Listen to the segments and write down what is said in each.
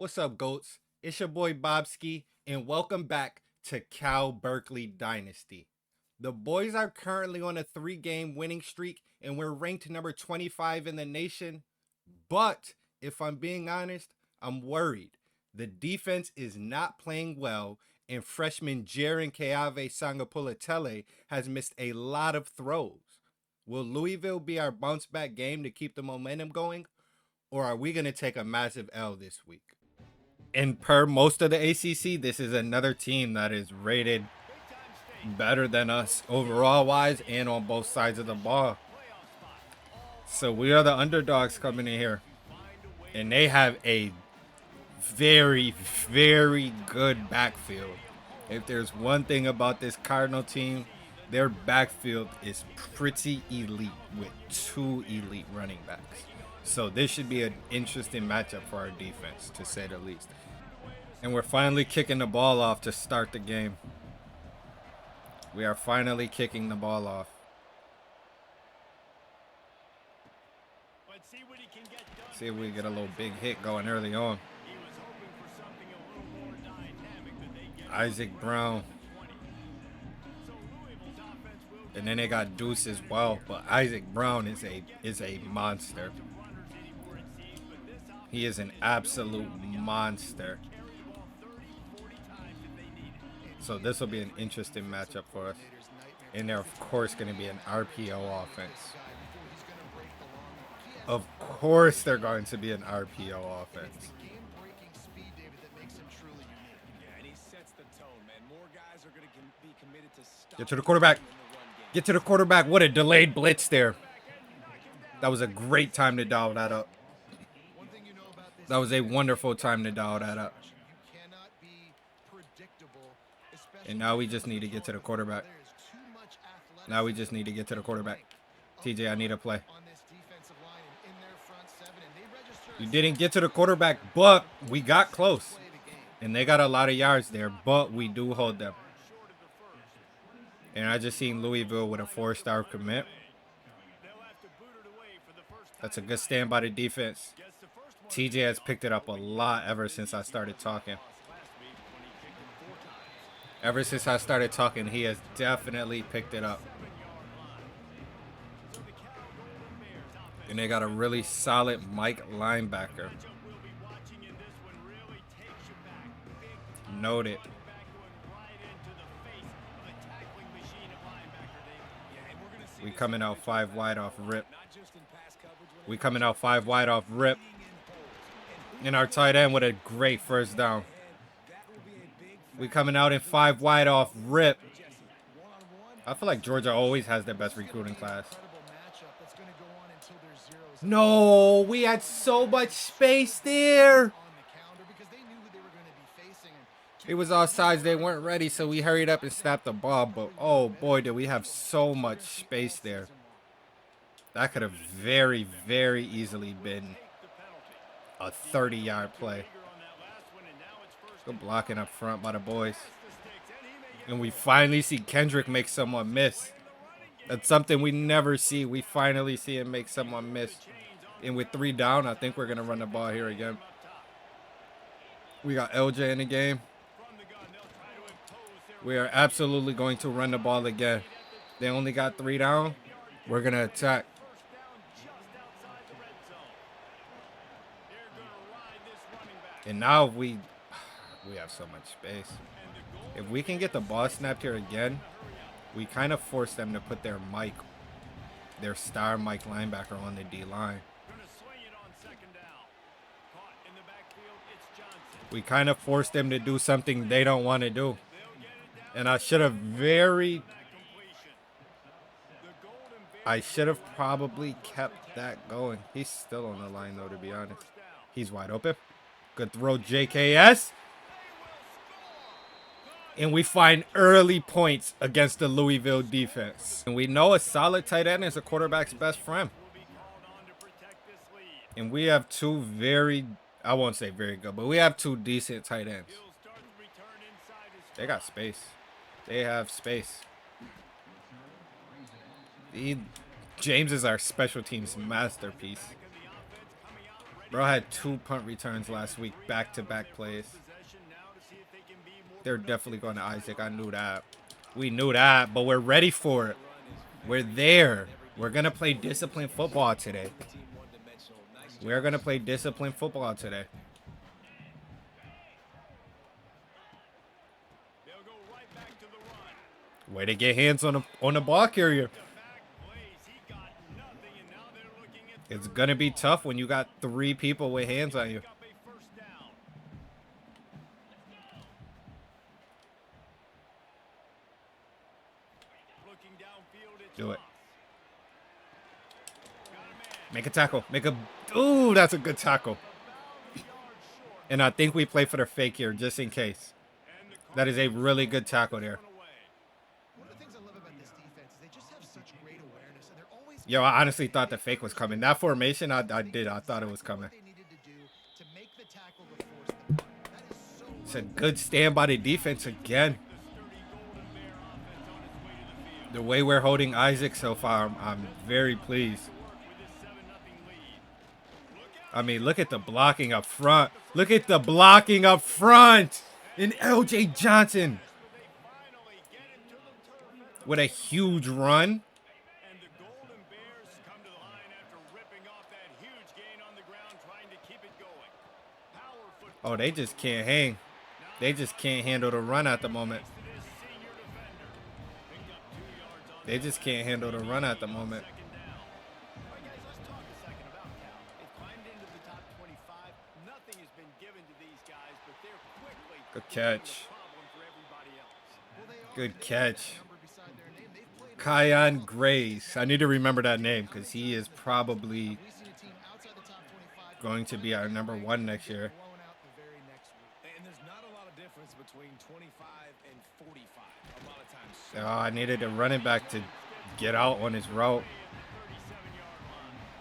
What's up, GOATs? It's your boy Bobski, and welcome back to Cal Berkeley Dynasty. The boys are currently on a 3-game winning streak, and we're ranked number 25 in the nation. But if I'm being honest, I'm worried. The defense is not playing well, and freshman Jaren Keave Sangapulatele has missed a lot of throws. Will Louisville be our bounce back game to keep the momentum going, or are we going to take a massive L this week? And per most of the ACC, this is another team that is rated better than us overall wise and on both sides of the ball. So we are the underdogs coming in here. And they have a very, very good backfield. If there's one thing about this Cardinal team, their backfield is pretty elite with 2 elite running backs. So this should be an interesting matchup for our defense, to say the least. And we're finally kicking the ball off to start the game. We are finally kicking the ball off. See if we get a little big hit going early on. Isaac Brown. And then they got Deuce as well, but Isaac Brown is a monster. He is an absolute monster. So this will be an interesting matchup for us. And they're, of course, going to be an RPO offense. Of course they're going to be an RPO offense. Get to the quarterback. Get to the quarterback. What a delayed blitz there. That was a great time to dial that up. That was a wonderful time to dial that up. And now we just need to get to the quarterback. Now we just need to get to the quarterback. TJ, I need a play. You didn't get to the quarterback, but we got close. And they got a lot of yards there, but we do hold them. And I just seen Louisville with a 4-star commit. That's a good stand by the defense. TJ has picked it up a lot ever since I started talking. Ever since I started talking, he has definitely picked it up. And they got a really solid Mike linebacker. Noted. We coming out 5 wide off rip. We coming out 5 wide off rip. And our tight end with a great first down. We coming out in 5 wide off rip. I feel like Georgia always has the best recruiting class. No, we had so much space there. It was all sides. They weren't ready, so we hurried up and snapped the ball. But, oh, boy, did we have so much space there. That could have very, very easily been a 30-yard play. Good blocking up front by the boys. And we finally see Kendrick make someone miss. That's something we never see. We finally see him make someone miss. And with 3 down, I think we're going to run the ball here again. We got LJ in the game. We are absolutely going to run the ball again. They only got 3 down. We're going to attack. And now we have so much space. If we can get the ball snapped here again, we kind of force them to put their star Mike linebacker on the D-line. We kind of force them to do something they don't want to do. And I should have probably kept that going. He's still on the line, though, to be honest. He's wide open. Good throw, JKS. And we find early points against the Louisville defense. And we know a solid tight end is a quarterback's best friend. And we have 2 very, I won't say very good, but we have 2 decent tight ends. They got space. They have space. James is our special teams masterpiece. Bro had 2 punt returns last week, back-to-back plays. They're definitely going to Isaac. I knew that. We knew that, but we're ready for it. We're there. We're going to play disciplined football today. We're going to play disciplined football today. Way to get hands on the ball carrier. It's going to be tough when you got 3 people with hands on you. Do it. Make a tackle. Make a... Ooh, that's a good tackle. And I think we play for the fake here, just in case. That is a really good tackle there. Yo, I honestly thought the fake was coming. That formation, I did. I thought it was coming. It's a good stand by the defense again. The way we're holding Isaac so far, I'm very pleased. I mean, look at the blocking up front. Look at the blocking up front. And LJ Johnson with a huge run. Oh, they just can't hang. They just can't handle the run at the moment. They just can't handle the run at the moment. Good catch. Good catch. Kyon Grace. I need to remember that name because he is probably going to be our #1 next year. Oh, I needed a running back to get out on his route.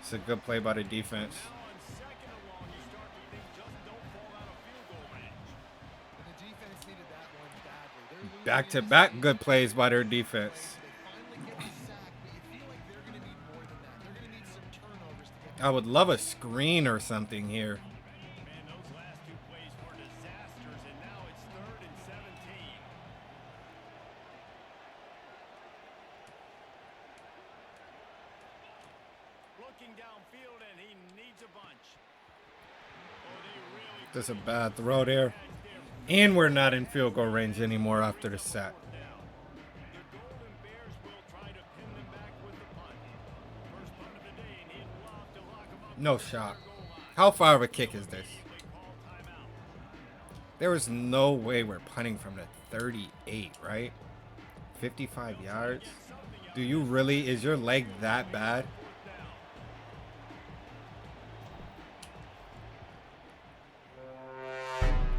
It's a good play by the defense. Back-to-back good plays by their defense. I would love a screen or something here. That's a bad throw there. And we're not in field goal range anymore after the sack. No shot. How far of a kick is this? There is no way we're punting from the 38, right? 55 yards? Do you really? Is your leg that bad?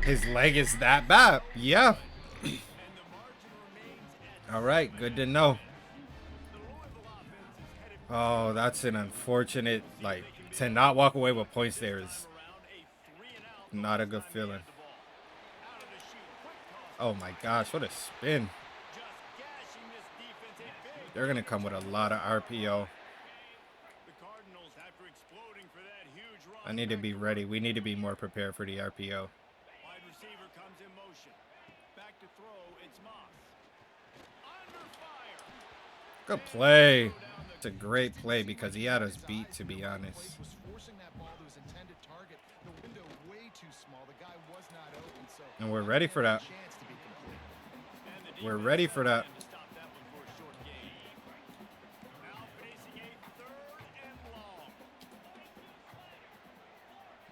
His leg is that bad. Yeah. All right. Good to know. Oh, that's an unfortunate, like, to not walk away with points there is not a good feeling. Oh, my gosh. What a spin. They're going to come with a lot of RPO. I need to be ready. We need to be more prepared for the RPO. Good play. It's a great play because he had us beat, to be honest. And we're ready for that. We're ready for that.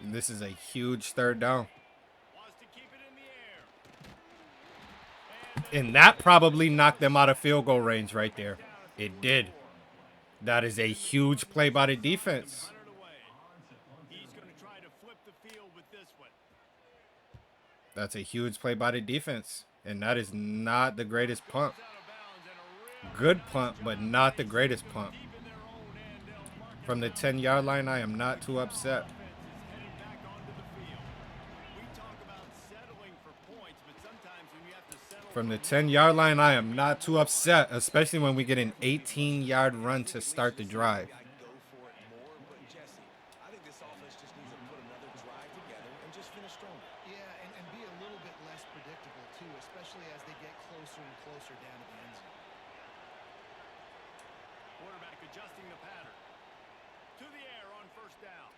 And this is a huge 3rd down. And that probably knocked them out of field goal range right there. It did. That is a huge play by the defense. That's a huge play by the defense. And that is not the greatest punt. Good punt, but not the greatest punt. From the 10-yard line, I am not too upset. From the 10-yard line, I am not too upset, especially when we get an 18-yard run to start the drive. and be a little bit less predictable, too, especially as they get closer and closer down to the end zone. Quarterback adjusting the pattern. To the air on first down.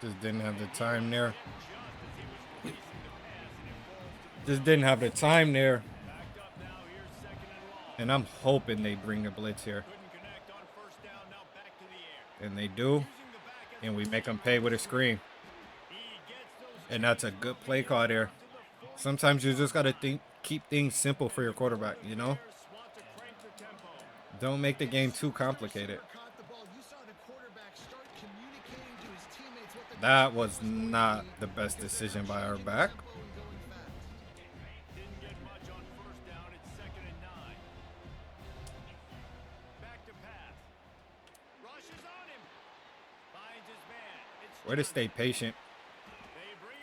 Just didn't have the time there. Just didn't have the time there. And I'm hoping they bring the blitz here. And they do. And we make them pay with a screen. And that's a good play call there. Sometimes you just got to keep things simple for your quarterback, you know? Don't make the game too complicated. That was not the best decision by our back. Way to stay patient.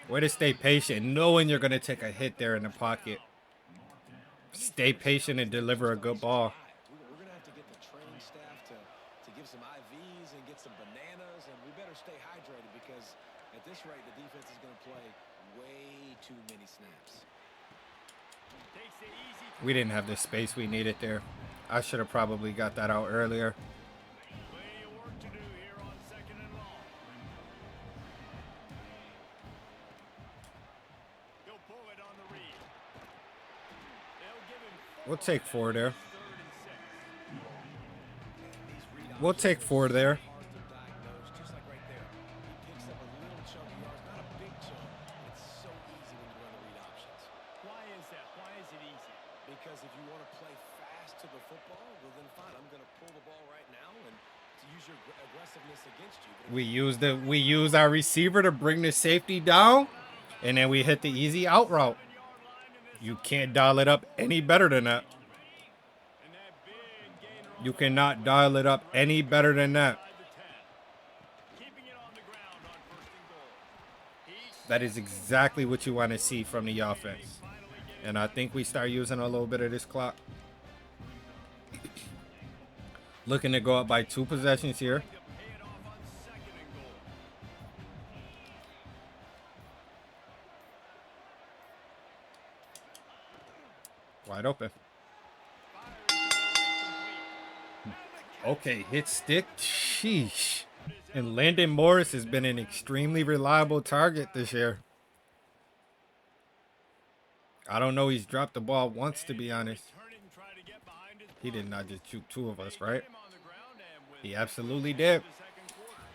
Way to stay patient, knowing you're going to take a hit there in the pocket. Stay patient and deliver a good ball. We're going to have to get the training staff to give some IVs and get some bananas, and we better stay hydrated because at this rate, the defense is going to play way too many snaps. We didn't have the space we needed there. I should have probably got that out earlier. We'll take 4 there. We'll take 4 there. Because if you want to play fast to the football, well then fine, I'm going to pull the ball right now and to use your aggressiveness against you. We use our receiver to bring the safety down, and then we hit the easy out route. You can't dial it up any better than that. You cannot dial it up any better than that. That is exactly what you want to see from the offense. And I think we start using a little bit of this clock. Looking to go up by 2 possessions here. Wide open. Okay, hit stick. Sheesh. And Landon Morris has been an extremely reliable target this year. I don't know, he's dropped the ball once, to be honest. He did not just shoot 2 of us, right? He absolutely did.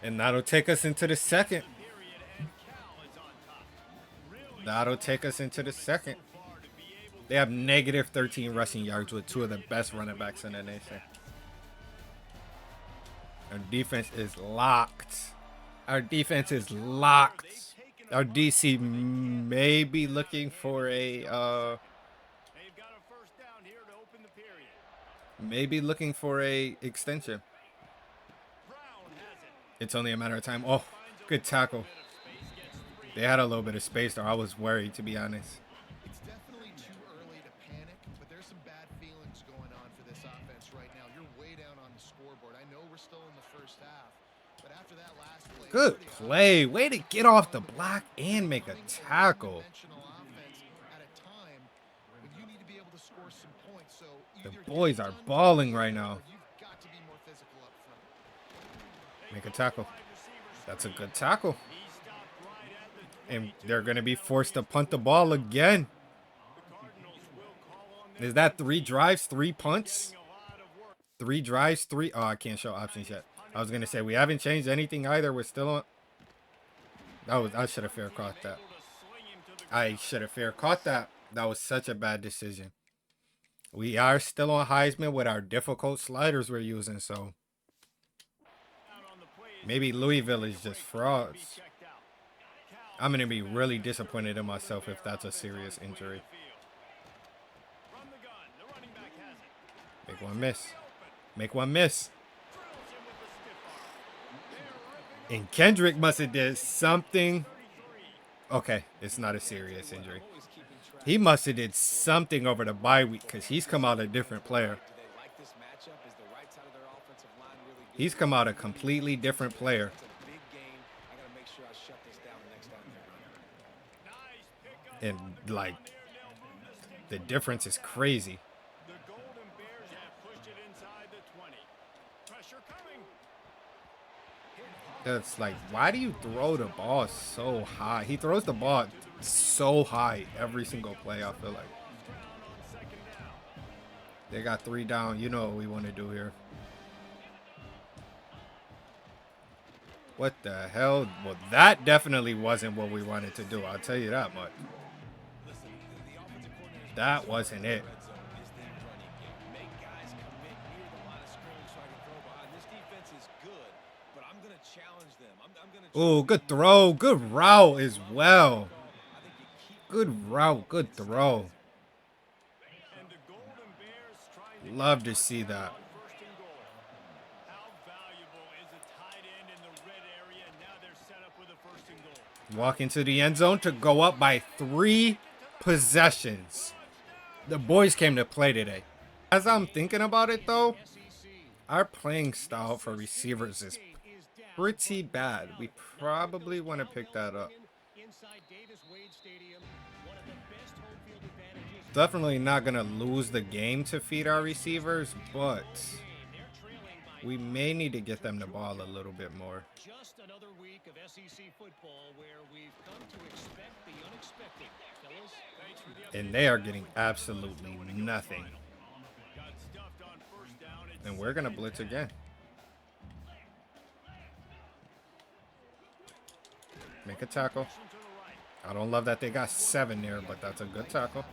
And that'll take us into the second. That'll take us into the second. They have negative 13 rushing yards with 2 of the best running backs in the nation. Our defense is locked. Our defense is locked. Our DC may be looking for a extension. It's only a matter of time. Oh, good tackle. They had a little bit of space there. I was worried, to be honest. It's definitely too early to panic, but there's some bad feelings going on for this offense right now. You're way down on the scoreboard. I know we're still in the first half, but after that last play, good play. Way to get off the block and make a tackle. The boys are balling right now. Make a tackle. That's a good tackle. And they're going to be forced to punt the ball again. Is that 3 drives, 3 punts? 3 drives, 3. Oh, I can't show options yet. I was going to say, we haven't changed anything either. We're still on. I should have fair caught that. I should have fair caught that. That was such a bad decision. We are still on Heisman with our difficult sliders we're using, so maybe Louisville is just frauds. I'm going to be really disappointed in myself if that's a serious injury. Make one miss. Make one miss. And Kendrick must have did something. Okay, it's not a serious injury. He must have did something over the bye week because he's come out a different player. He's come out a completely different player. And like the difference is crazy. The Golden Bears have pushed it inside the 20. Pressure coming. That's like, why do you throw the ball so high? He throws the ball so high every single play, I feel like. They got 3 down. You know what we want to do here. What the hell? Well, that definitely wasn't what we wanted to do. I'll tell you that much. That wasn't it. Oh, good throw. Good route as well. Good route. Good throw. Love to see that. Walk into the end zone to go up by 3 possessions. The boys came to play today. As I'm thinking about it, though, our playing style for receivers is pretty bad. We probably want to pick that up. Definitely not going to lose the game to feed our receivers, but we may need to get them the ball a little bit more. Just another week of SEC football where we've come to expect the unexpected, fellas. And they are getting absolutely nothing. And we're going to blitz again. Make a tackle. I don't love that they got 7 there, but that's a good tackle.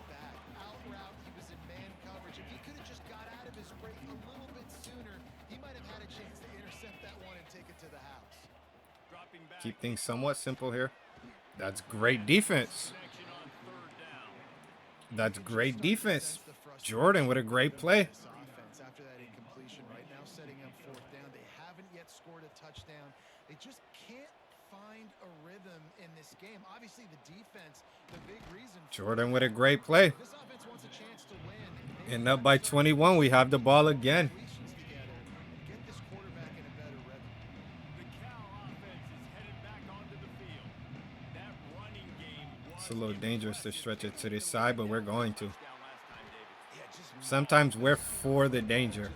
Keep things somewhat simple here. That's great defense. That's great defense. Jordan with a great play. After that incompletion right now, setting up 4th down. They haven't yet scored a touchdown. They just can't find a rhythm in this game. Obviously, the defense, the big reason. Jordan with a great play. This offense wants a chance to win. And up by 21, we have the ball again. Get this quarterback in a better rhythm. The Cal offense is headed back onto the field. That running game was It's a little dangerous to stretch it to this side, but we're going to. Sometimes we're for the danger.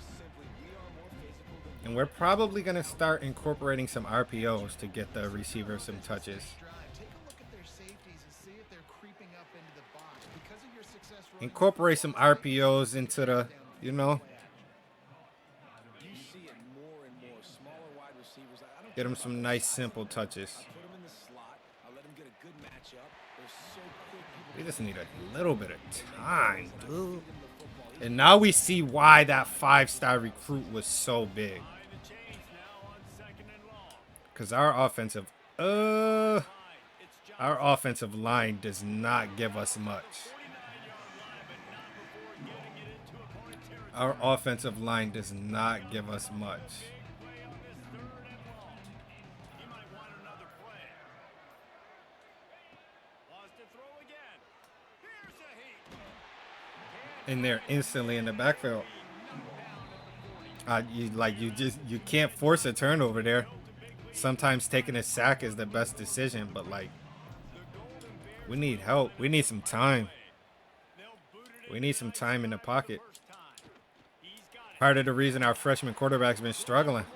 And we're probably going to start incorporating some RPOs to get the receiver some touches. Take a look at their safeties and see if they're creeping up into the box. Because of your success running, Incorporate some RPOs into the, you know, You see it more and more. Smaller wide receivers. I don't get them some nice simple touches. put them in the slot. I let them get a good matchup. They're so quick. People We just need a little bit of time, dude. And now we see why that 5-star recruit was so big. Because our offensive line does not give us much. Our offensive line does not give us much. And they're instantly in the backfield. You can't force a turnover there. Sometimes taking a sack is the best decision, but like, we need help. We need some time. We need some time in the pocket. Part of the reason our freshman quarterback's been struggling.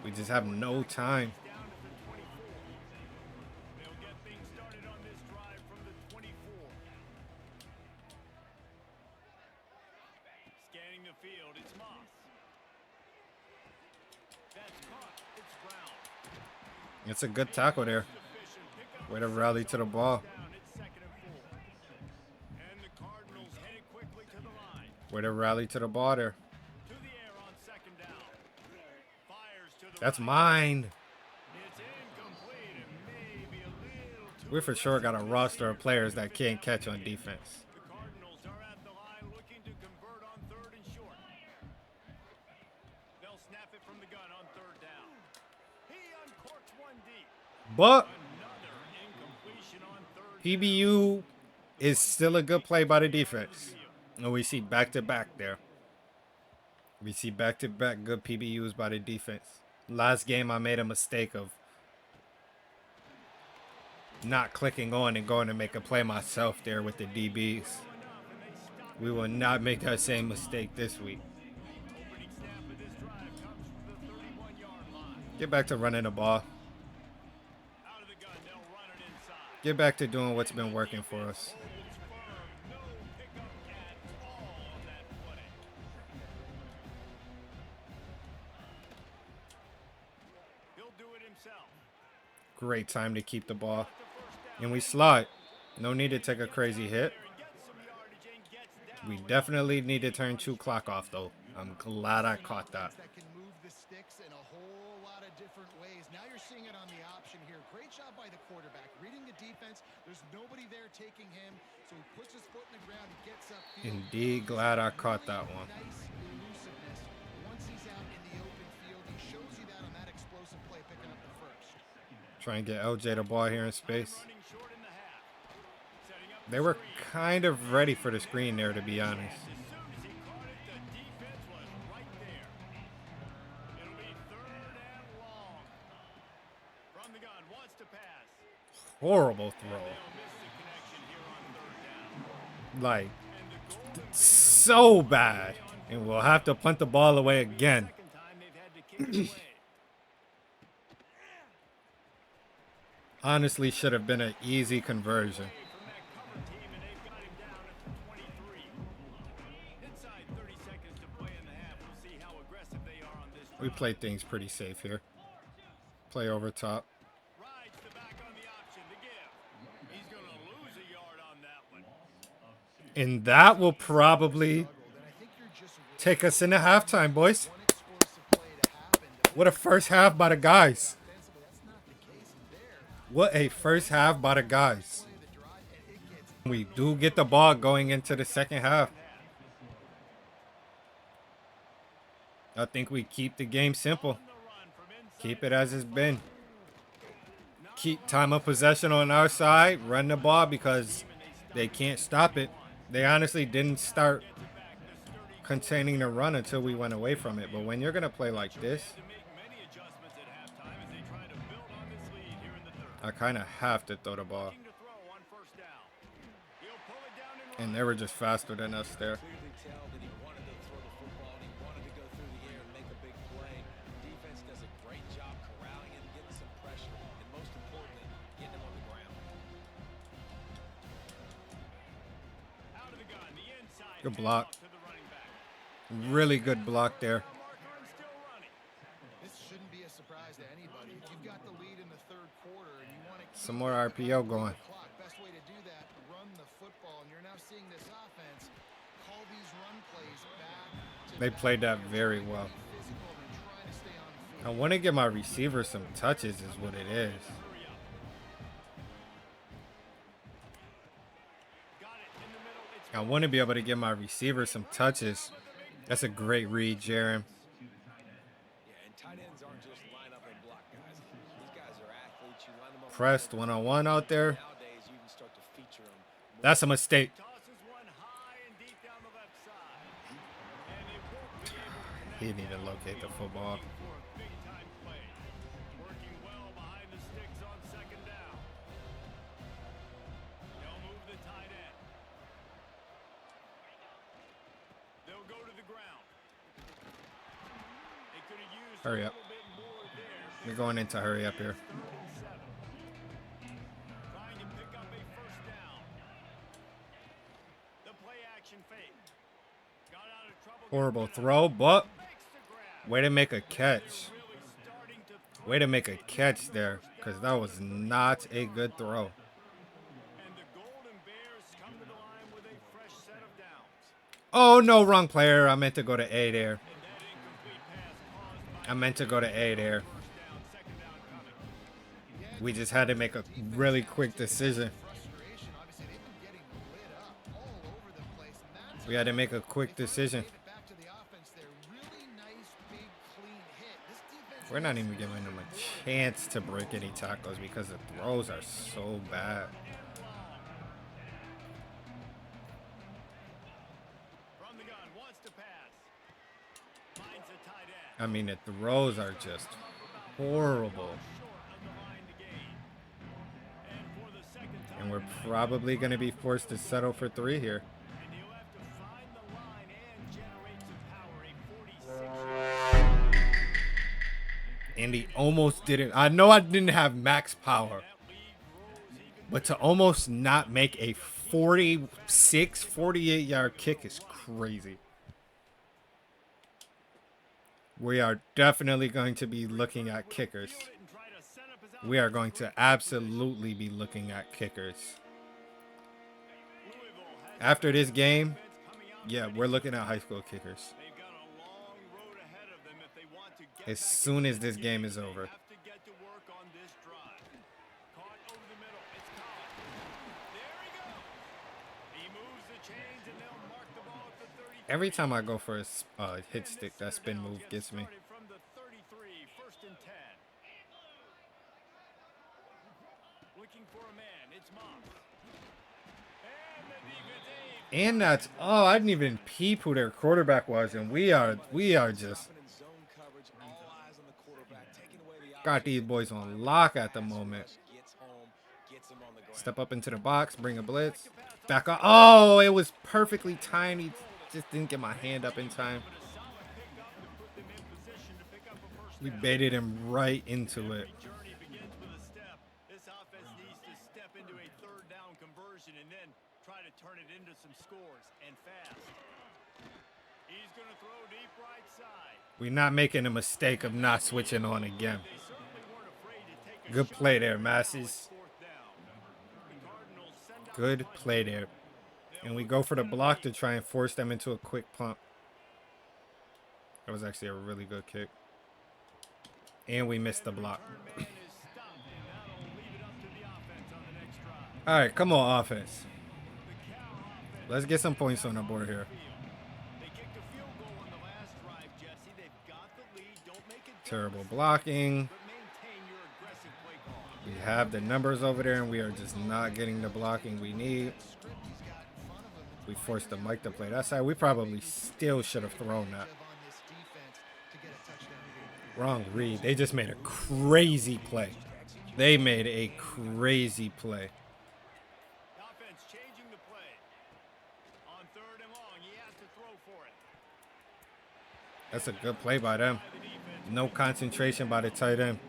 We just have no time. Scanning the field, it's Moss. That's caught. It's Brown. It's a good tackle there. Way to rally to the ball. It's 2nd and 4. And the Cardinals headed quickly to the line. Way to rally to the ball there. To the air on 2nd down. Fires to the That's right. mine. It's incomplete and maybe a little too We for sure got a roster of players that can't catch on defense. The Cardinals are at the line looking to convert on 3rd and short. They'll snap it from the gun on 3rd down. He uncorks one deep. But Another incompletion on 3rd. PBU is still a good play by the defense. And we see back-to-back there. We see back-to-back good PBUs by the defense. Last game, I made a mistake of not clicking on and going to make a play myself there with the DBs. We will not make that same mistake this week. Opening snap of this drive comes from the 31-yard line. Get back to running the ball. Out of the gun, they'll run it inside. Get back to doing what's been working for us. Holds firm, no pickup at all on that play. He'll do it himself. Great time to keep the ball. And we slide. No need to take a crazy hit. We definitely need to turn 2 clock off, though. I'm glad I caught that. That can move the sticks in a whole lot of different ways. Now you're seeing it on the option here. Great job by the quarterback. Reading the defense. There's nobody there taking him. So he puts his foot in the ground. He gets up. Indeed, glad I caught that one. Nice elusiveness. Once he's out in the open field, he shows you that on that explosive play, picking up the first. Try and get LJ the ball here in space. Running short in the half. Setting up They were kind of ready for the screen there, to be honest. as soon as he caught it, the defense was right there. It'll be 3rd and long. From the gun, wants to pass. Horrible throw. They'll miss the connection here on 3rd down. Like, And the goal so bad. And we'll have to punt the ball away again. second time they've had to kick it away. Honestly, should have been an easy conversion. From that cover team, and they've got him down at the 23. Inside 30 seconds to play in the half. We'll see how aggressive they are on this We drive. played things pretty safe here. Play over top. Rides the back on the option to give. He's going to lose a yard on that one. And that will probably Then I think you're just take us into halftime, boys. one explosive play to happen. What a first half by the guys. Defensively, that's not the case. And there, What a first half by the guys. play the drive, and it gets We do get the ball going into the second half. I think we keep the game simple. The run from inside. Keep it as it's been. Keep time of possession on our side. Run the ball because they can't stop it. They honestly didn't start containing the run until we went away from it. But when you're going to play like this, To make many adjustments at halftime as they try to build on this lead here in the 3rd. I kind of have to throw the ball. Looking to throw on 1st down. He'll pull it down and run. And they were just faster than us there. Clearly tell that he wanted to throw the football and he wanted to go through the air and make a big play. Defense does a great job corralling him, getting some pressure, and most importantly, getting him on the ground. Out of the gun, the inside. Good block. handoff to the running back. Really good block there. Marker and still running. This shouldn't be a surprise to anybody. If you've got the lead in the 3rd quarter and you want to keep Some more RPO going. the clock, best way to do that, run the football. And you're now seeing this offense call these run plays back to They back, played that very well. physical, and they're trying to stay on the I field. want to give my receiver some touches is what it is. Hurry up. Got it in the middle. It's I want to be able to give my receiver some touches. That's a great read, Jaron. Yeah, and tight ends aren't just line up and block guys. These guys are athletes. You line them up. Pressed one-on-one out there. Nowadays, you can start to feature them. That's a mistake. tosses one high and deep down the left side. And it won't be able to connect. He need to locate the football. For a big-time play. Working well behind the sticks on 2nd down. They'll move the tight end. They'll go to the ground. They could have used Hurry a up. little bit more there. We're going into hurry up here. 3rd and 7. Trying to pick up a 1st down. The play action fake. Got out of trouble. Horrible throw, but Makes the grab. way to make a catch. Really starting to throw. Way to make a catch there, because that was not a good throw. And the Golden Bears come to the line with a fresh set of downs. Oh, no, wrong player. I meant to go to A there. And that incomplete pass caused by I meant to go to A there. 1st down, 2nd down coming. We just had to make a really quick decision. Frustration. Obviously, they've been getting lit up all over the place. And that's We had to make a quick decision. Gave it back to the offense there. Really nice, big, clean hit. This defense We're not even giving them a chance to break any tackles because the throws are so bad. From the gun, wants to pass. Finds a tight end. I mean, the throws are just horrible. Short of the line to gain. And for the And we're probably going to be forced to settle for 3 here. And he'll have to find the line and generate some power. A 46. And he almost didn't. I know I didn't have max power. But to almost not make a 46, 48-yard kick is crazy. We are definitely going to be looking at kickers. We are going to absolutely be looking at kickers. After this game, yeah, we're looking at high school kickers. As soon as this game is over. Every time I go for a hit stick, that spin move gets me. And that's, oh, I didn't even peep who their quarterback was, and we are just got these boys on lock at the moment. Step up into the box, bring a blitz, back up. Oh, it was perfectly timed. He just didn't get my hand up in time. We baited him right into it. Try to turn it into some scores and fast. He's going to throw deep right side. We're not making a mistake of not switching on again. Good play there, Masses. Good play there. And we go for the block to try and force them into a quick pump. That was actually a really good kick. And we missed the block. All right, come on, offense. Let's get some points on the board here. Terrible blocking. We have the numbers over there, and we are just not getting the blocking we need. We forced the Mike to play that side. We probably still should have thrown that. Wrong read. They just made a crazy play. They made a crazy play. That's a good play by them. No concentration by the tight end.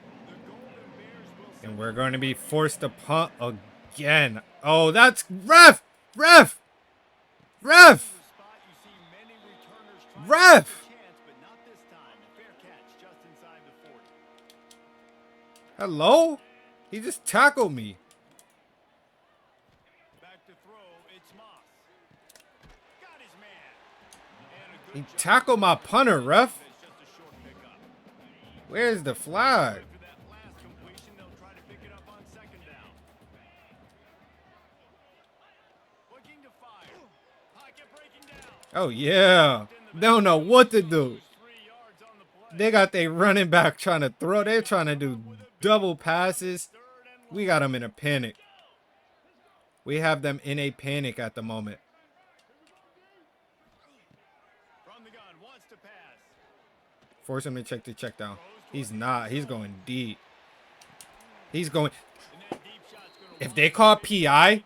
And we're going to be forced to punt again. Oh, that's ref! Ref! Ref! Ref! Hello? He just tackled me. He tackled my punter, ref. Where's the flag? Oh, yeah. They don't know what to do. They got their running back trying to throw. They're trying to do double passes. We got them in a panic. We have them in a panic at the moment. Force him to check the check down. He's not. He's going deep. He's going. If they call PI.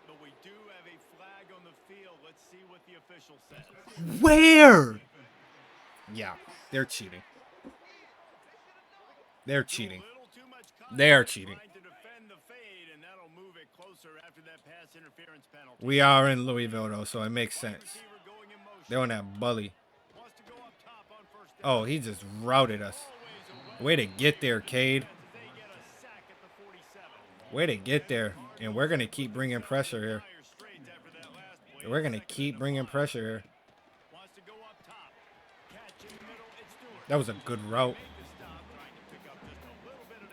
Where? Yeah, they're cheating. They're cheating. They're cheating. We are in Louisville, though, so it makes sense. They're on that bully. Oh, he just routed us. Way to get there, Cade. Way to get there. And we're going to keep bringing pressure here. We're going to keep bringing pressure here. That was a good route.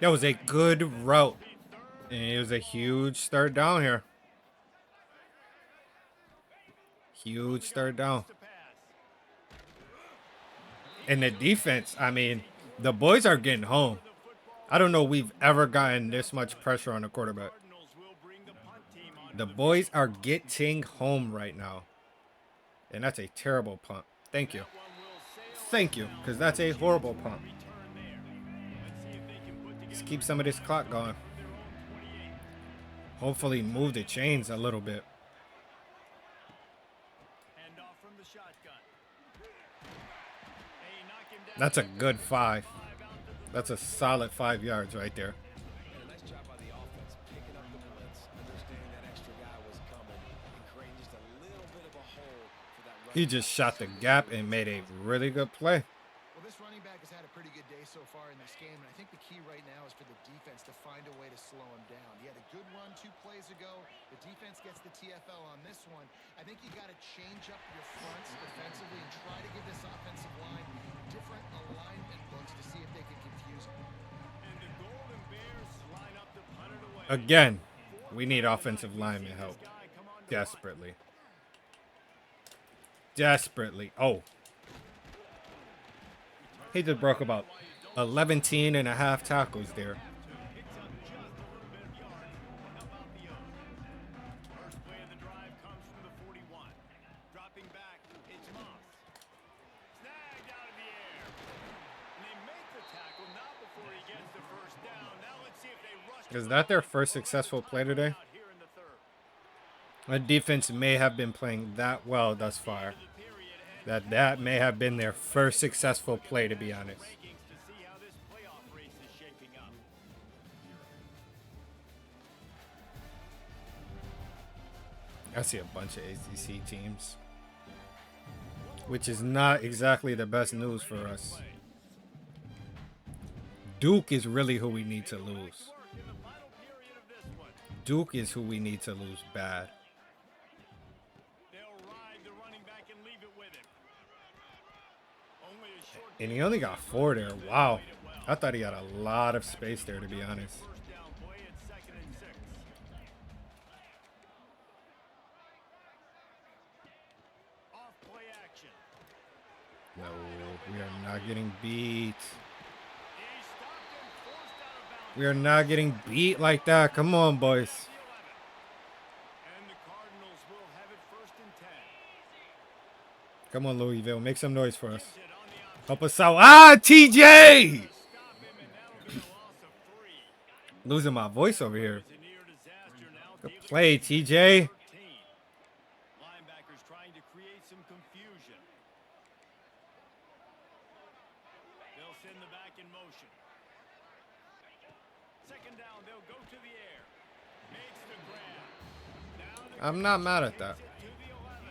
That was a good route. And it was a huge third down here. Huge third down. And the defense, I mean, the boys are getting home. I don't know we've ever gotten this much pressure on the quarterback. The boys are getting home right now. And that's a terrible punt. Thank you. Thank you, because that's a horrible punt. Let's keep some of this clock going. Hopefully move the chains a little bit. Hand off from the shotgun. Hey, knock him down. That's a good 5. 5 out to the That's a solid 5 yards right there. And a nice job by the offense, picking up the blitz, understanding that extra guy was coming, and creating just a little bit of a hole for that He running just back. shot the gap and made a really good play. Well, this running back has had a pretty good day so far in this game, and I think the key right now is for the defense to find a way to slow him down. He had a good run 2 plays ago. The defense gets the TFL on this one. I think you got to change up your fronts defensively and try to give this offensive line different alignment looks to see if they can confuse him. And the Golden Bears line up to punt it away. Again, we need offensive lineman help. Desperately. Desperately. Oh. He just broke about 11 and a half tackles there. Picks up just a little bit of yard. How about the O? First play of the drive comes from the 41. Dropping back, it's Moss. Snagged out of the air. And they make the tackle not before he gets the first down. Now let's see if they rush. Is that their first successful play today? Out here in the third. The defense may have been playing that well thus far. That may have been their first successful play, to be honest. Rankings to see how this playoff race is shaping up. I see a bunch of ACC teams, which is not exactly the best news for us. Duke is really who we need to lose. In the final period of this one, Duke is who we need to lose bad. they'll ride the running back and leave it with him. Only a short And he only got 4 there. Wow. I thought he had a lot of space there, to be honest. first down play at 2nd and 6. Off play action. No, we are not getting beat. He stopped and forced out of bounds. We are not getting beat like that. Come on, boys. The 11. And the Cardinals will have it 1st and 10. Come on, Louisville. Make some noise for us. Sit on the outside. Help us out. Ah, TJ! Stop him, and that'll be a loss of 3. Losing my voice over here. It's a near disaster now. Good dealing play, with TJ. 13. Linebackers trying to create some confusion. They'll send the back in motion. 2nd down, they'll go to the air. Makes the grab. Now they're I'm not mad at that. to the 11.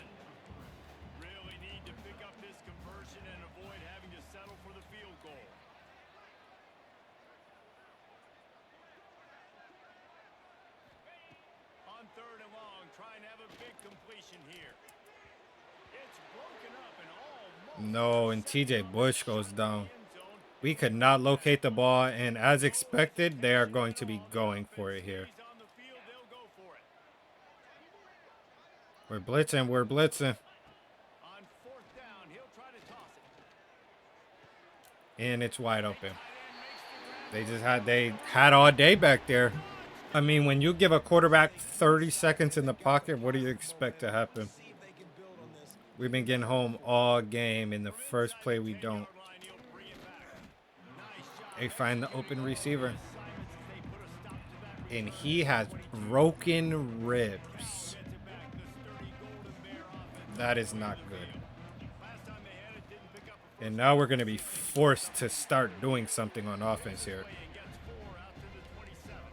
Really need to pick up this conversion and avoid having to settle for the field goal. On 3rd and long, trying to have a big completion here. It's broken up and almost No, and TJ Bush goes down. end zone. We could not locate the ball, and as expected, they are going to be going for it here. He's on the field, they'll go for it. We're blitzing. We're blitzing. On 4th down, he'll try to toss it. And it's wide open. Tight end makes the grab. They had all day back there. I mean, when you give a quarterback 30 seconds in the pocket, what do you expect to happen? See if they can build on this. We've been getting home all game. In the first play, we don't. Line, he'll bring it back. Nice job. They find the open receiver. Assignments as they put a stop to that. And he has broken ribs. Gets it back. The sturdy Golden Bear offense. That is not good. Last time they had it, didn't pick up a And now we're going to be forced to start doing something on offense here. play and gets 4 out to the 27.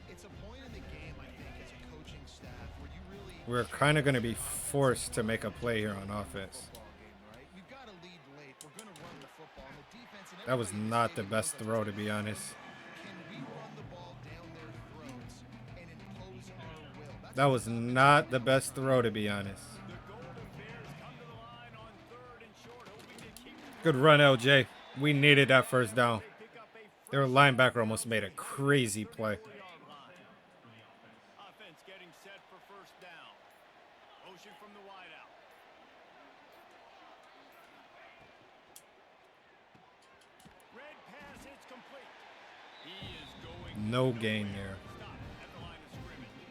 It's a point in the game, I think, as a coaching staff where you really We're kind of going to be forced to make a play here on offense. football game, right? We've got to lead late. We're going to run the football. And the defense and That was everybody in the not the stadium best knows throw, that's to be honest. Can we run the ball down their throats and impose our will? That's That was not the best throw, to be honest. The Golden Bears come to the line on 3rd and short, hoping to keep the Good run, LJ. We needed that first down. pick up a Their linebacker almost made a crazy play. 4-yard line. Offense getting set for 1st down. Motion from the wideout. Red pass, it's complete. He is going No gain there. stop at the line of scrimmage.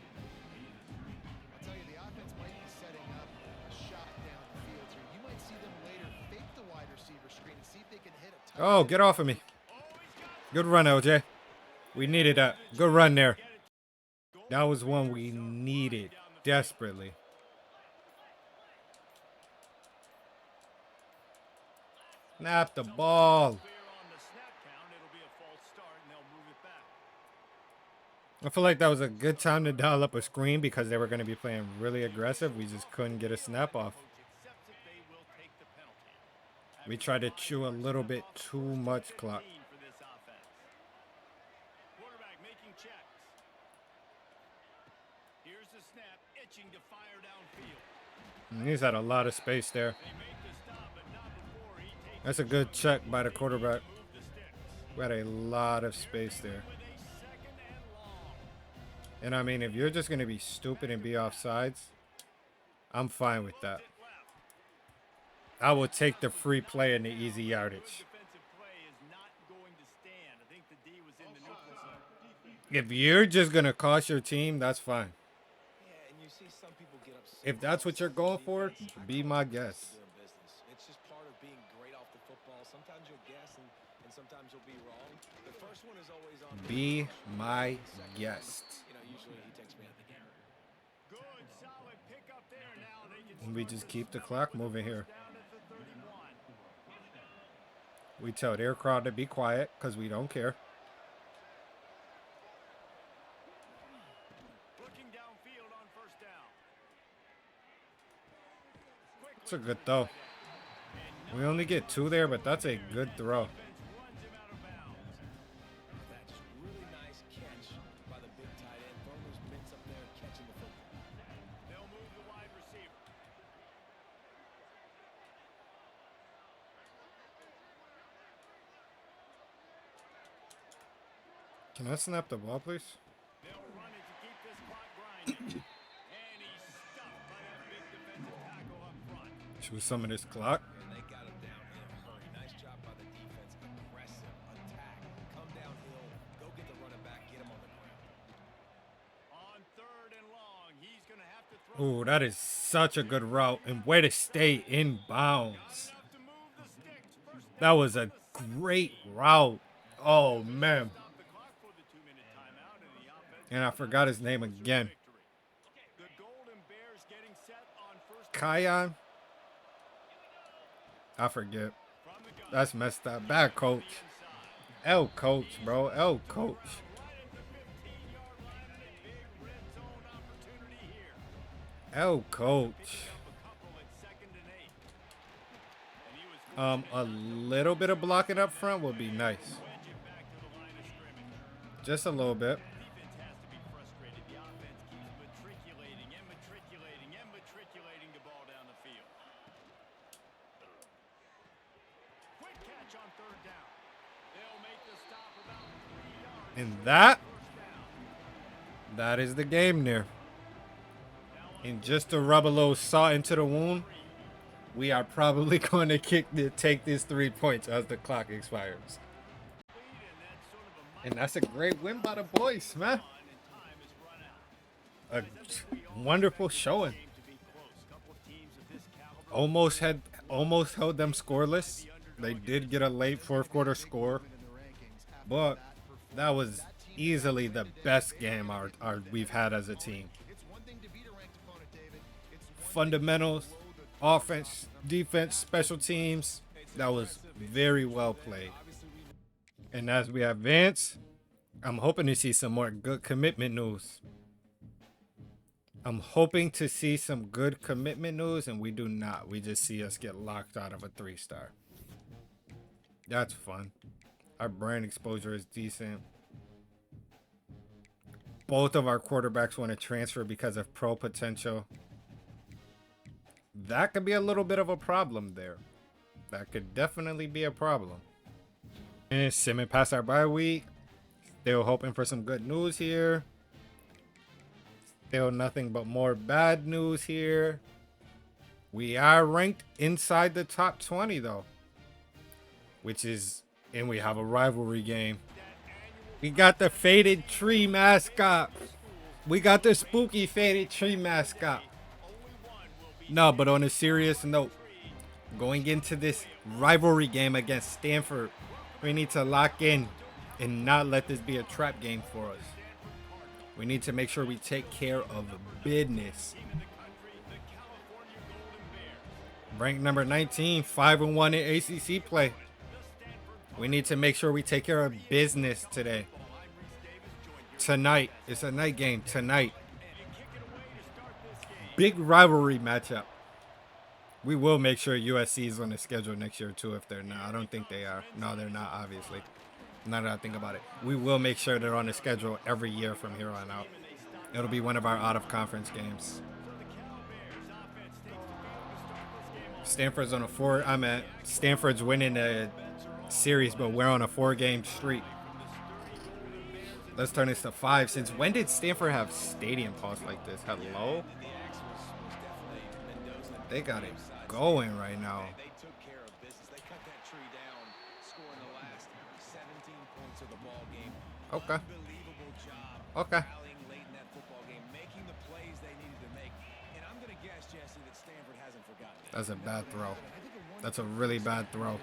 I'll tell you, the offense might be setting up a shot down the field here. You might see them later fake the wide receiver screen and see if they can hit a tight Oh, end. get off of me. Good run, LJ. We needed that. Good run there. Get it. Goal That was one we needed desperately. Snap the ball. I feel like that was a good time to dial up a screen because they were going to be playing really aggressive. We just couldn't get a snap off. We tried to chew a little bit too much clock. Quarterback making checks. Here's the snap, itching to fire downfield. And he's had a lot of space there. They make the stop, but not before he takes That's a good check by the quarterback. move the sticks. We had a lot of space there. With a second and long. And I mean, if you're just going to be stupid and be offsides, I'm fine with that. I will take the free play and the easy yardage. Defensive play is not going to stand. I think the D was in the neutral zone. If you're just going to cost your team, that's fine. Yeah, and you see some people get upset. If that's what you're going for, be my guest. Doing business. It's just part of being great off the football. Sometimes you'll guess and sometimes you'll be wrong. The first one is always on. Be my guest. You know, usually he takes me out of the game. Good, solid pickup there. Now they can And we just keep the clock moving here. down at the 31. We tell their crowd to be quiet because we don't care. Looking downfield on first down. It's a good throw. We only get 2 there, but that's a good throw. Runs him out of bounds. That's really nice catch by the big tight end. Throwing those mitts up there and catching the football. They'll move the wide receiver. Can I snap the ball, please? They'll run it to keep this clock grinding. And he's stuffed by that big defensive tackle up front. Choose some of this clock. And they got him down in a hurry. Nice job by the defense. Aggressive attack. Come downhill. Go get the running back. Get him on the ground. On third and long, he's going to have to throw. Ooh, that is such a good route. And way to stay in bounds. Enough to move the sticks. First That was a great route. Oh, man. stop the clock for the 2-minute timeout, and the offense And I forgot his name again. victory. The Golden Bears getting set on first Kion? I forget. from the gun. That's messed up. Bad coach. L coach, bro. L coach. Right at the 15-yard line and a big red zone opportunity here. L coach. A couple at second and 8. And he was A little bit of blocking up front would be nice. wedge it back to the line of scrimmage. Just a little bit. Defense has to be frustrated. The offense keeps matriculating and matriculating and matriculating the ball down the field. Quick catch on third down. They'll make the stop about 3 yards. And that First down. That is the game there. And just to rub a little salt into the wound, we are probably going to take this 3 points as the clock expires. Lead, and that's sort of a And that's a great win by the boys, man. and time is run out. A wonderful showing. Game to be close. Couple of teams of this caliber Almost held them scoreless. They did get a late fourth quarter score, but that was easily the best game we've had as a team. It's one thing to beat a ranked opponent, David. It's one Fundamentals, offense, defense, special teams, that was very well played. And as we advance, I'm hoping to see some more good commitment news. I'm hoping to see some good commitment news, and we do not. We just see us get locked out of a 3-star. That's fun. Our brand exposure is decent. Both of our quarterbacks want to transfer because of pro potential. That could be a little bit of a problem there. That could definitely be a problem. And Simmons passed our bye week. Still hoping for some good news here. Still nothing but more bad news here. We are ranked inside the top 20 though. And we have a rivalry game. We got the faded tree mascot. We got the spooky faded tree mascot. No, but on a serious note, going into this rivalry game against Stanford, we need to lock in and not let this be a trap game for us. We need to make sure we take care of business. Ranked number 19, 5-1 in ACC play. We need to make sure we take care of business today. Tonight. It's a night game tonight. Big rivalry matchup. We will make sure USC is on the schedule next year too if they're not. I don't think they are. No, they're not, obviously. Now that I think about it. We will make sure they're on the schedule every year from here on out. It'll be one of our out-of-conference games. Stanford's on a 4. Stanford's winning the series, but we're on a 4-game streak. Let's turn this to 5. Since when did Stanford have stadium costs like this? Hello? They got it going right now. They took care of business. They cut that tree down, scoring the last 17 points of the ball game. Okay. Unbelievable job. Okay. Rallying late in that football game, making the plays they needed to make. And I'm going to guess, Jesse, that Stanford hasn't forgotten. That's a bad throw. That's a really bad throw.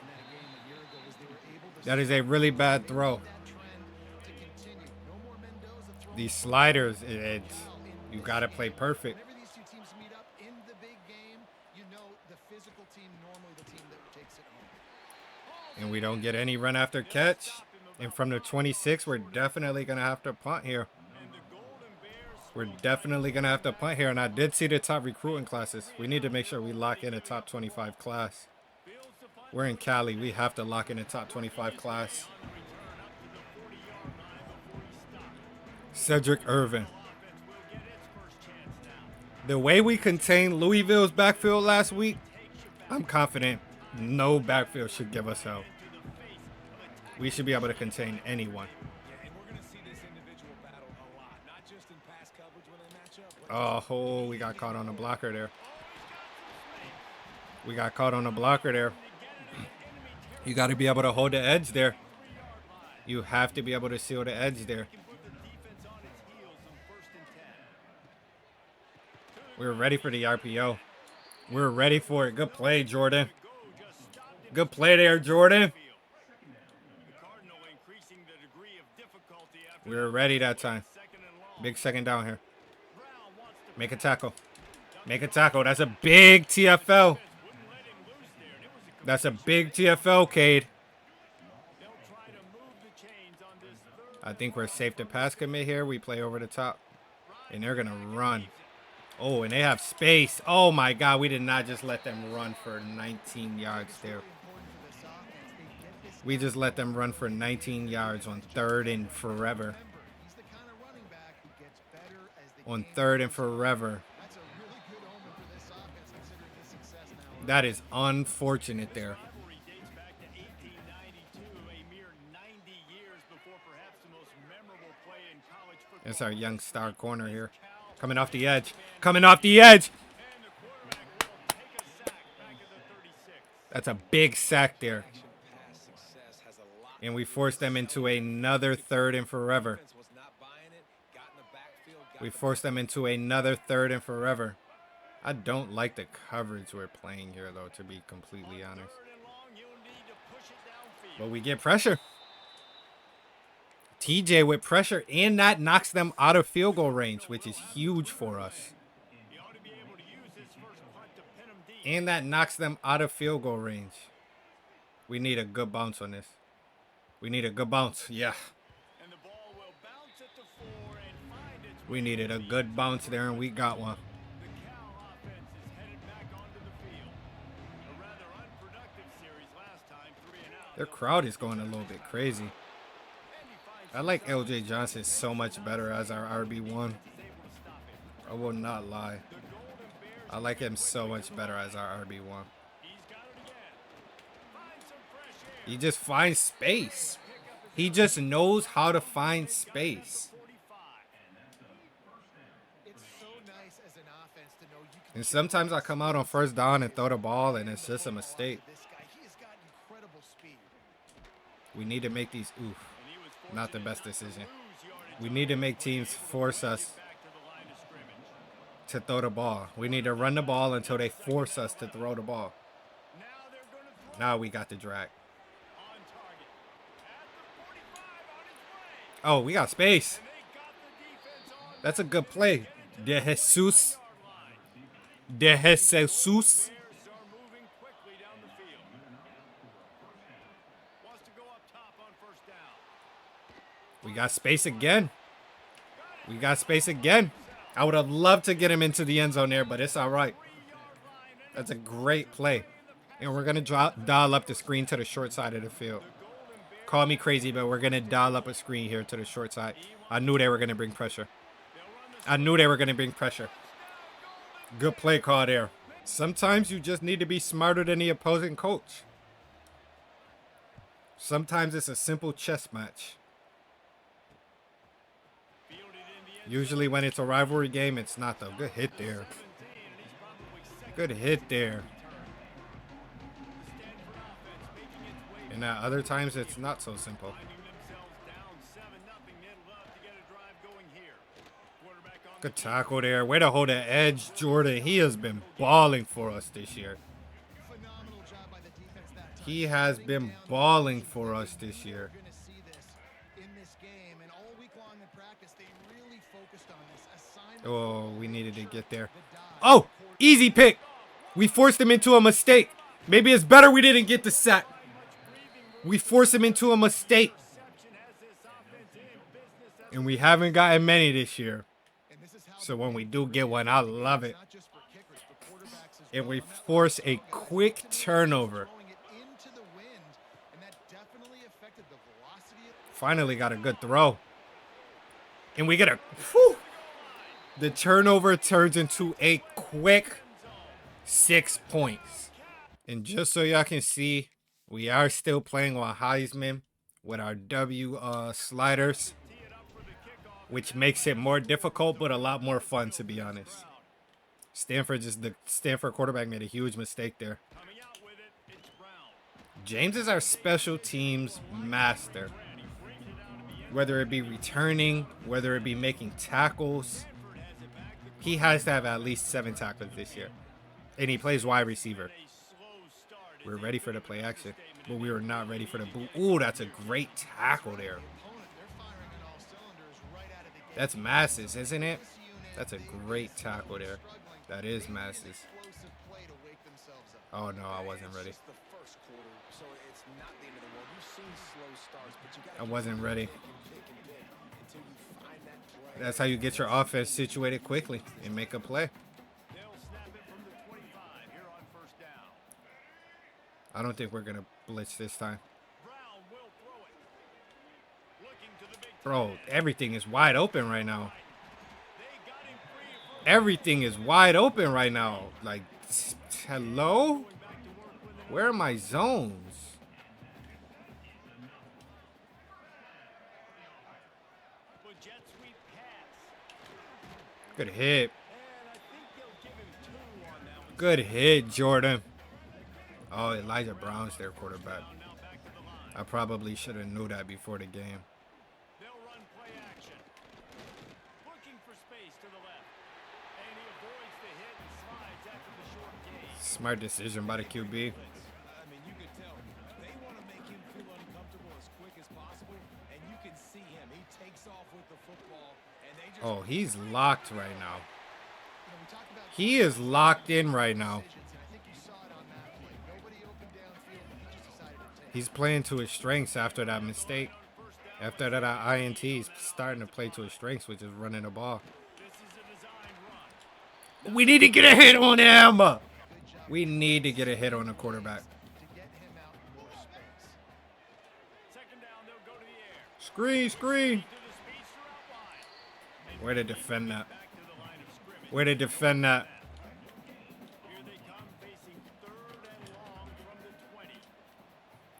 That is a really bad throw. These sliders, you got to play perfect. Whenever these two teams meet up in the big game, you know the physical team, normally the team that takes it home. And we don't get any run after catch. And from the 26, we're definitely going to have to punt here. We're definitely going to have to punt here. And I did see the top recruiting classes. We need to make sure we lock in a top 25 class. We're in Cali. We have to lock in a top 25 class. Cedric Irvin. The way we contained Louisville's backfield last week, I'm confident no backfield should give us help. We should be able to contain anyone. And we're going to see this individual battle a lot, not just in pass coverage when they match up. Oh, we got caught on a blocker there. We got caught on a blocker there. You got to be able to hold the edge there. You have to be able to seal the edge there. We're ready for the RPO. We're ready for it. Good play, Jordan. Good play there, Jordan. We were ready that time. Big second down here. Make a tackle. Make a tackle. That's a big TFL. That's a big TFL, Cade. I think we're safe to pass commit here. We play over the top. And they're going to run. Oh, and they have space. Oh, my God. We did not just let them run for 19 yards there. We just let them run for 19 yards on 3rd and forever. On 3rd and forever. That is unfortunate there. That's our young star corner here. Coming off the edge. Coming off the edge. That's a big sack there. And we forced them into another 3rd and forever. We forced them into another 3rd and forever. I don't like the coverage we're playing here, though, to be completely honest. But we get pressure. TJ with pressure, and that knocks them out of field goal range, which is huge for us. And that knocks them out of field goal range. We need a good bounce on this. We need a good bounce. Yeah. We needed a good bounce there, and we got one. Their crowd is going a little bit crazy. I like LJ Johnson so much better as our RB1. I will not lie. I like him so much better as our RB1. He just finds space. He just knows how to find space. And sometimes I come out on 1st down and throw the ball, and it's just a mistake. We need to make these, not the best decision. We need to make teams force us to throw the ball. We need to run the ball until they force us to throw the ball. Now we got the drag. Oh, we got space. That's a good play. De Jesus. De Jesus. Bears are moving quickly down the field. Wants to go up top on first down. We got space again. We got space again. I would have loved to get him into the end zone there, but it's all right. That's a great play. And we're going to dial up the screen to the short side of the field. Call me crazy, but we're going to dial up a screen here to the short side. I knew they were going to bring pressure. I knew they were going to bring pressure. Good play call there. Sometimes you just need to be smarter than the opposing coach. Sometimes it's a simple chess match. Usually when it's a rivalry game, it's not though. Good hit there. Good hit there. And at other times, it's not so simple. Good tackle there. Way to hold the edge, Jordan. He has been balling for us this year. Phenomenal job by the defense that time. He has been balling for us this year. You're going to see this in this game, and all week long in practice, they really focused on this assignment. Oh, we needed to get there. Oh, easy pick. We forced him into a mistake. Maybe it's better we didn't get the sack. We forced him into a mistake. And we haven't gotten many this year. So when we do get one, I love it. Not just for kickers, but quarterbacks as And well. we force a quick turnover. Throwing it into the wind, and that definitely affected the velocity of Finally got a good throw. And we get a... Whew, the turnover turns into a quick 6 points. And just so y'all can see, we are still playing on Heisman with our W sliders, which makes it more difficult, but a lot more fun, to be honest. The Stanford quarterback made a huge mistake there. James is our special teams master. Whether it be returning, whether it be making tackles, he has to have at least 7 tackles this year. And he plays wide receiver. We're ready for the play action, but we were not ready for the boot. Ooh, that's a great tackle there. That's Masses, isn't it? That's a great tackle there. That is Masses. explosive play to wake themselves up. Oh, no, I wasn't ready. It's the first quarter, so it's not the end of the world. You've seen slow starts, but you got I wasn't ready. pick until you find that play. That's how you get your offense situated quickly and make a play. They'll snap it from the 25 here on first down. I don't think we're going to blitz this time. Brown will throw it. Looking to the big Bro, everything is wide open right now. They got him free for Everything is wide open right now. Like, hello? Where are my zones? a jet sweep pass. Good hit. And I think they'll give him 2 on that one. Good hit, Jordan. Oh, Elijah Brown's their quarterback. Now back to the line. I probably should have knew that before the game. They'll run play action. Looking for space to the left. And he avoids the hit and slides after the short gain. Smart decision by the QB. I mean, you could tell they want to make him feel uncomfortable as quick as possible, and you can see him. He takes off with the football, and they just Oh, he's locked right now. You know, we talked about He is locked in right now. decisions, and I think you saw it on that play. Nobody opened downfield, and he just decided to take He's playing to his strengths after that mistake. After that INT, he's starting to play to his strengths, which is running the ball. This is a design run. We need to get a hit on him. We need to get a hit on the quarterback. to get him out in more space. Second down, they'll go to the air. Screen, screen. To the speedster out wide. Way to defend that. Back to the line of scrimmage. Way to defend that. Here they come facing 3rd and long from the 20.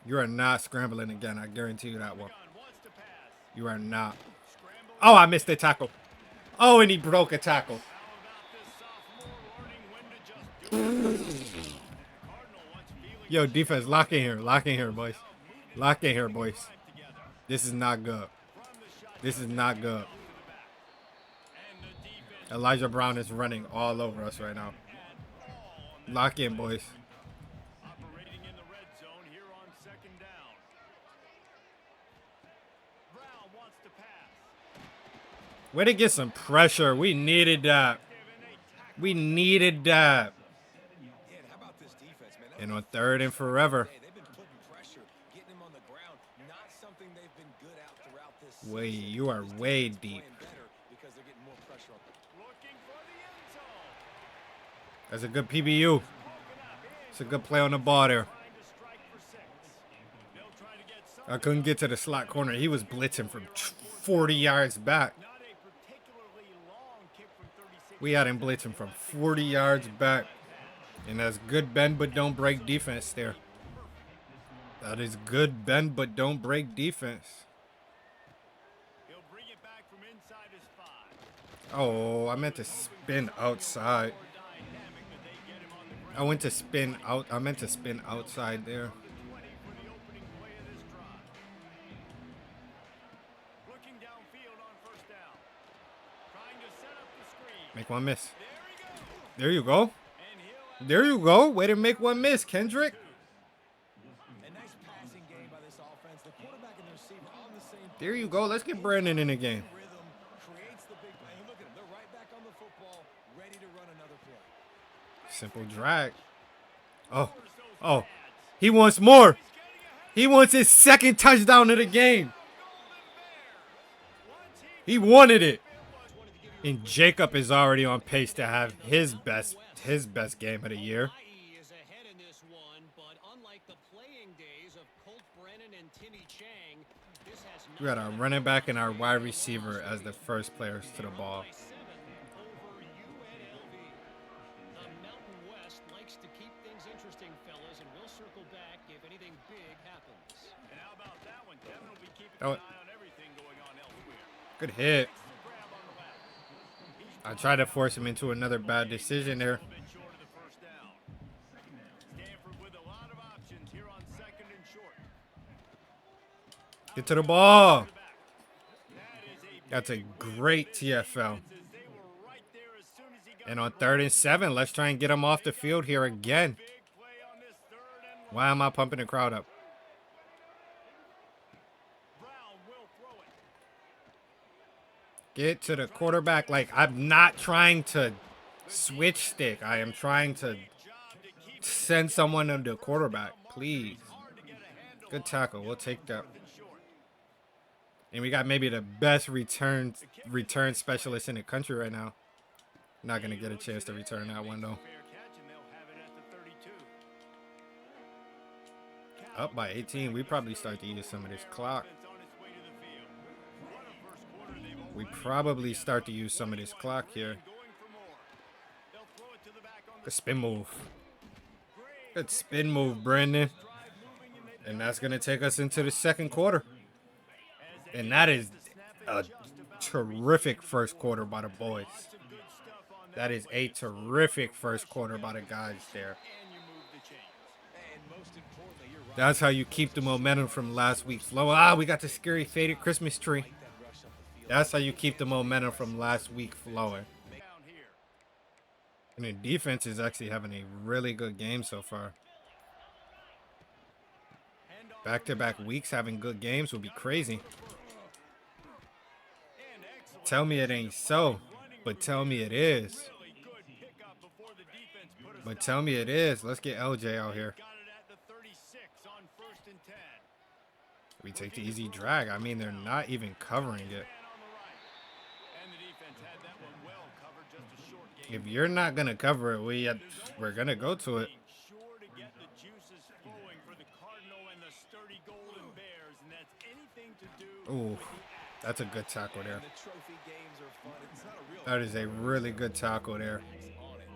You are not scrambling again. I guarantee you that one. Gun wants to pass. You are not. Scramble. Oh, I missed the tackle. Oh, and he broke a tackle. How about this sophomore learning when to just do it? Cardinal wants feeling Yo, defense, lock in here. Lock in here, boys. Lock in here, boys. together. This is not good. From the shot This is not good. to the back. And the defense Elijah Brown is running all over us right now. had all on Lock in, boys. operating in the red zone here on 2nd down. Brown wants to pass. Way to get some pressure. We needed that. We needed that. Yeah, and how about this defense, man? And on third and forever. They've been putting pressure, getting him on the ground. Not something they've been good at throughout this Way, season. you are This way defense deep. playing better because they're getting more pressure on them. Looking for the end zone. That's a good PBU. It's a good play on the ball there. Trying to strike for 6. They'll try to get some. I couldn't get to the slot corner. He was blitzing from 40 yards back. Not a particularly long kick from 36. We had him blitzing from 40 yards back. And that's good bend but don't break defense there. That is good bend but don't break defense. He'll bring it back from inside his 5. Oh, I meant to spin outside. More dynamic that they get him on the ground. I went to spin out. I meant to spin outside there. The 20 for the opening play of this drive. Looking downfield on first down. Trying to set up the screen. Make one miss. There he goes. There you go. And he'll There you go. Way to make one miss, Kendrick. A nice passing game by this offense. The quarterback and the receiver on the same There you go. Let's get Brandon in the game. rhythm, creates the big play. And look at them. They're right back on the football, ready to run another play. Simple drag. Oh. He wants more. He wants his second touchdown of the game. He wanted it. And Jacob is already on pace to have his best game of the year. IE is ahead in this one, but unlike the playing days of Colt Brennan and Timmy Chang, this has We got our running back and our wide receiver as the first players to the ball. 7 over UNLV. The Mountain West likes to keep things interesting, fellas, and we'll circle back if anything big happens. And how about that one? Devin will be keeping Oh. an eye on everything going on elsewhere. Good hit. Grab on the left. He's I tried to force him into another bad decision there. a little bit short of the first down. Stanford with a lot of options here on 2nd and short. Get to the ball. That is a That's a great TFL. as they were right there as soon as he got And on 3rd and 7, let's try and get him off the field here again. big play on this 3rd and Why am I pumping the crowd up? Brown will throw it. Get to the quarterback. Like, I'm not trying to switch stick. I am trying to Job to keep send someone to the quarterback, please. Good tackle. We'll take that. short. And we got maybe the best return specialist in the country right now. Not going to get a chance to return that one, though. Fair catch, and they'll have it at the 32. Up by 18. We probably start to use some of this clock. Offense on its way to the field. What a first quarter they've We already probably start to use some of this clock here. going for more. They'll throw it to the back on the Good spin move. Good spin move, Brandon. And that's going to take us into the second quarter. And that is a terrific first quarter by the boys. That is a terrific first quarter by the guys there. and you move the chains. And most importantly, you're right. That's how you keep the momentum from last week's low. Ah, we got the scary faded Christmas tree. That rush up the field. That's how you keep the momentum from last week flowing. Down here. And the defense is actually having a really good game so far. Back-to-back weeks having good games would be crazy. And excellent Tell me it ain't so, but tell me it is. really good pickup before the defense put us But tell me it is. Let's get LJ out here. got it at the 36 on 1st and 10. We take the easy drag. I mean, they're not even covering it. Man on the right. And the defense had that one well covered, just a short game. If you're not gonna cover it, we're gonna go to it. Being sure to get the juices flowing for the Cardinal and the sturdy Golden Bears, and that's anything to do Ooh, that's a good tackle there. The trophy games are fun. It's not a real That is a really good tackle there. on it.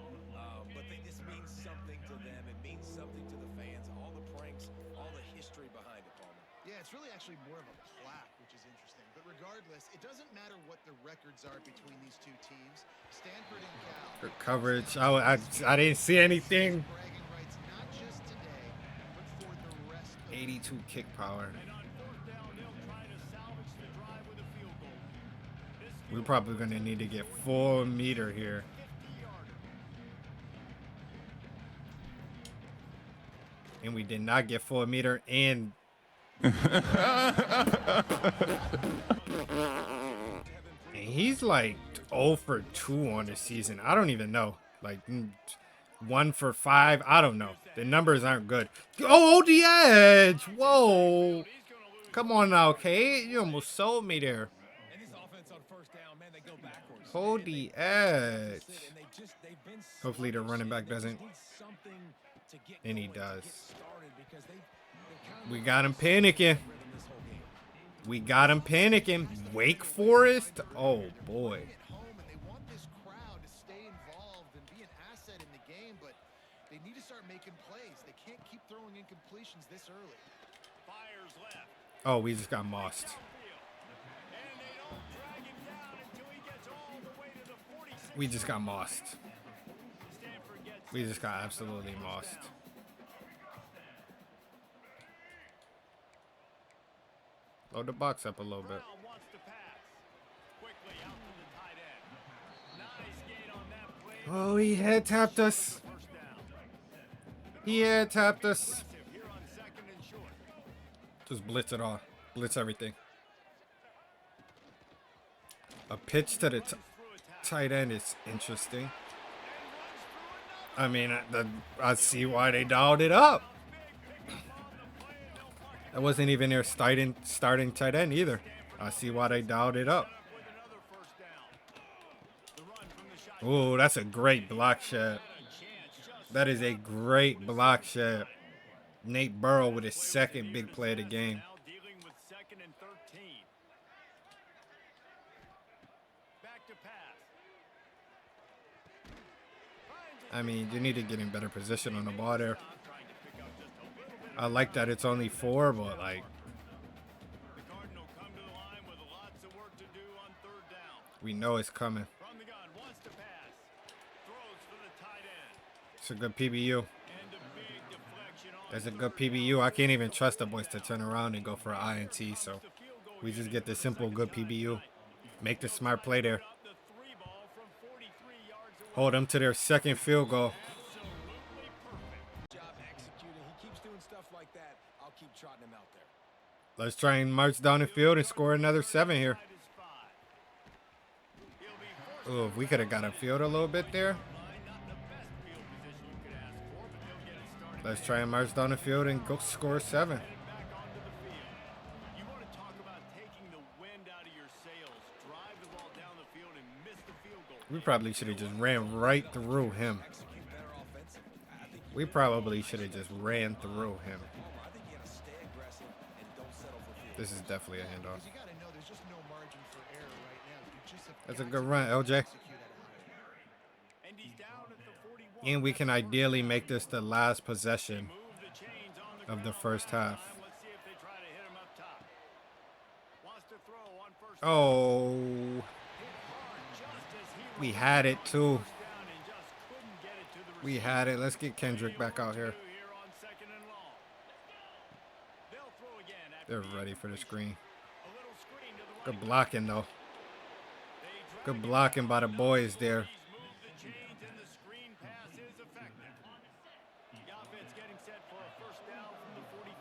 But they just mean something to them. It means something to the fans. All the pranks, all the history behind it, Palmer. Yeah, it's really actually more of a plaque, which is interesting. But regardless, it doesn't matter what the records are between these two teams. Stanford and Cal. Good coverage. I didn't see anything. Bragging rights not just today, but for the rest of 82 kick power. And on 4th down, they'll try to salvage the drive with a field goal. This We're probably gonna need to get 4 meter here. 50-yarder. And we did not get 4 meter, and and He's like 0 for 2 on the season. I don't even know. Like 1 for 5. I don't know. The numbers aren't good. Oh, the edge. Whoa. Come on now, Kate. You almost sold me there. And this offense on first down, man, they go backwards. Hold the edge. And they've been Hopefully the running back doesn't. They just need something to get And he going, to does. get started, because they've kind of We got him panicking. rhythm this whole game. We got him panicking. Wake Forest? Oh, boy. At home, and they want this crowd to stay involved and be an asset in the game, but they need to start making plays. They can't keep throwing incompletions this early. Fires left. Oh, we just got mossed. And they don't drag him down until he gets all the way to the 46. We just got mossed. Stanford gets We just got absolutely mossed. Load the box up a little bit. Brown wants to pass. Quickly out to the tight end. Nice gain on that play. Oh, he head tapped us. First down. He head tapped us. Here on second and short. Just blitz it all. Blitz everything. A pitch to the tight end is interesting. I mean, I see why they dialed it up. That wasn't even their starting tight end either. I see why they dialed it up. With another first down. The run from the shotgun. Ooh, that's a great block shot. Chance just That is a great block shot. Nate Burrow with his second big play of the game. now dealing with second and 13. Back to pass. I mean, you need to get in better position on the ball there. Trying to pick up just a little bit. I like that it's only 4, but like The Cardinal come to the line with lots of work to do on third down. we know it's coming. From the gun, wants to pass. Throws for the tight end. It's a good PBU. And a big deflection on That's a good PBU. I can't even trust the boys to turn around and go for an INT. So the field goal. we just get the simple good PBU. Make the smart play there. Up the three ball from 43 yards away. Hold them to their second field goal. Absolutely perfect. Job executing. He keeps doing stuff like that. I'll keep trotting him out there. Let's try and march down the field and score another 7 here. Side is 5. He'll be forced Oh, if we could have got a field a little bit there. line. Not the best field position you could ask for, but they'll get it started. Let's try and march down the field and go score 7. Headed back onto the field. You want to talk about taking the wind out of your sails. Drive the ball down the field and miss the field goal. We probably should have just ran right through him. Execute better offensively. I think We probably should have just ran through him. I think you got to stay aggressive and don't settle for field. This is definitely a handoff. You got to know there's just no margin for error right now. You just have That's a got good to run, LJ. execute at a high level. And he's down at the 41. And we can ideally make this the last possession Move the chains on the of the ground. first half. Let's see if they try to hit him up top. Wants to throw on first Oh, hit hard just as he we had it too. down and just couldn't get it to the We had it. Let's get Kendrick back out here. here on second and long. They'll throw again after They're the ready for the screen. a little screen to the right. Good blocking though. They try Good to blocking by the boys there. He's moved the chains and the screen pass is effective. The offense getting set for a first down from the 45.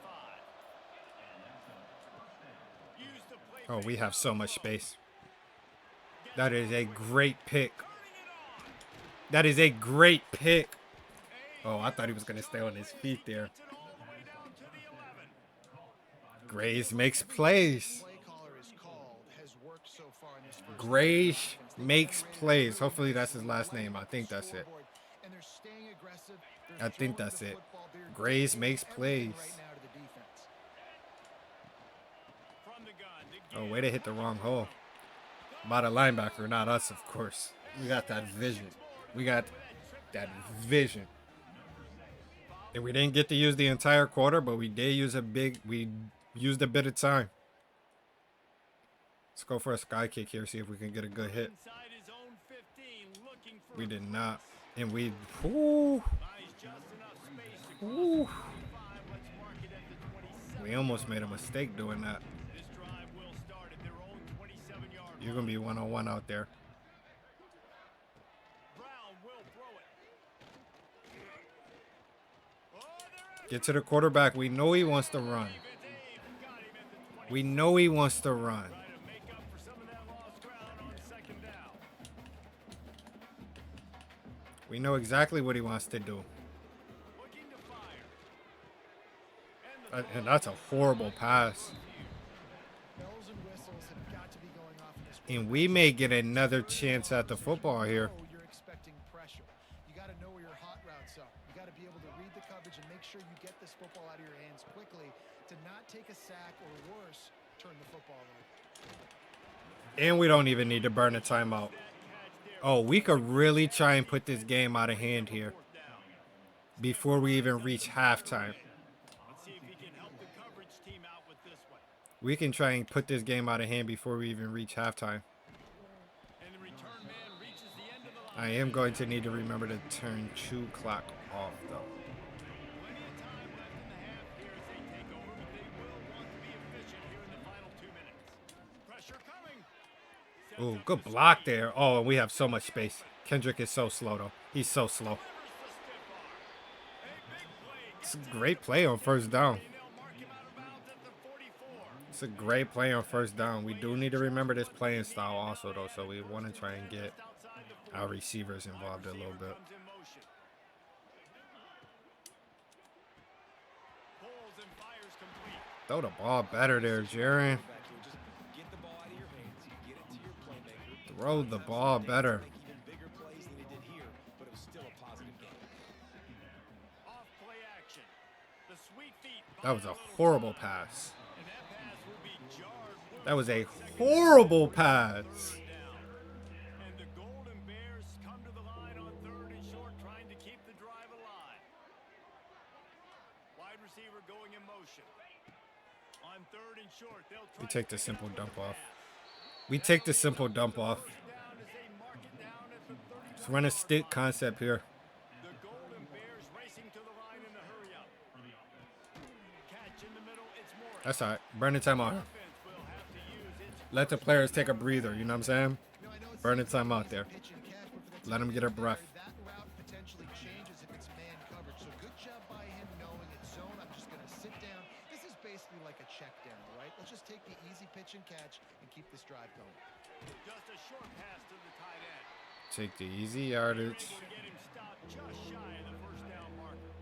Use the play Oh, we fake have so out much low. space. That is a great pick. Turning it on. That is a great pick. Oh, I thought he was going to stay on his feet there. Gets it all the way down to the 11. Grace makes plays. Play caller is called has worked so far in this first Grace makes plays. Hopefully that's his last name. I think that's it. scoreboard, and they're staying aggressive. They're I think throwing that's the it. football. They're Grace giving makes everything plays. right now to the defense. From the gun. Oh, way to hit the wrong hole. By the linebacker, not us, of course. We got that vision. We got that vision. And we didn't get to use the entire quarter, but we did use we used a bit of time. Let's go for a sky kick here, see if we can get a good hit. Inside his own 15, looking for We a did cross. not. And we, whoo, Buys just enough space to cross whoo. the 25. Let's mark it at the 27. We almost made a mistake doing that. This drive will start at their own 27-yard You're going to be one-on-one out there. Brown will throw it. Oh, they're Get to the quarterback. We know he wants to run. We know he wants to run. trying to make up for some of that lost ground on second We know exactly what he wants to do. Looking to fire. And that's a horrible pass. Bells and whistles have got to be going off in this And we may get another chance at the football here. You're expecting pressure. You got to know where your hot routes are. You got to be able to read the coverage and make sure you get this football out of your hands quickly to not take a sack or worse, turn the football over. And we don't even need to burn a timeout. Oh, we could really try and put this game out of hand here before we even reach halftime. Let's see if he can help the coverage team out with this one. We can try and put this game out of hand before we even reach halftime. And the return man reaches the end of the line. I am going to need to remember to turn 2 clock off, though. Plenty of time left in the half here as they take over, but they will want to be efficient here in the final 2 minutes. Pressure coming. Ooh, good block there. Oh, and we have so much space. Kendrick is so slow, though. He's so slow. It's a great play on first down. It's a great play on first down. We do need to remember this playing style also, though, so we want to try and get our receivers involved a little bit. Throw the ball better there, Jaron. Get the ball out of your hands. Get it to your playmaker. Throw the ball better. Make even bigger plays than he did here, but it was still a positive game. Off play action. The sweet feet. That was a horrible pass. And that pass will be jarred. That was a horrible pass. And the Golden Bears come to the line on 3rd and short, trying to keep the drive alive. Wide receiver going in motion. On 3rd and short, they'll try We take the simple dump off. We take the simple dump off. down as they mark it down at the 30. Let's run a stick concept here. The Golden Bears racing to the line in a hurry up. Catch in the middle, it's Morris. That's all right. Burn the time out. Offense will have to use its Let the players take a breather. You know what I'm saying? No, I know it's Burn the time out there. pitch and catch, but for the Let them get a breath. that route potentially changes if it's man coverage. So good job by him knowing it's zone. I'm just going to sit down. This is basically like a check down, all right? Let's just take the easy pitch and catch and keep this drive going. just a short pass to the tight end. Take the easy yardage. Able to get him stopped just shy of the first down marker.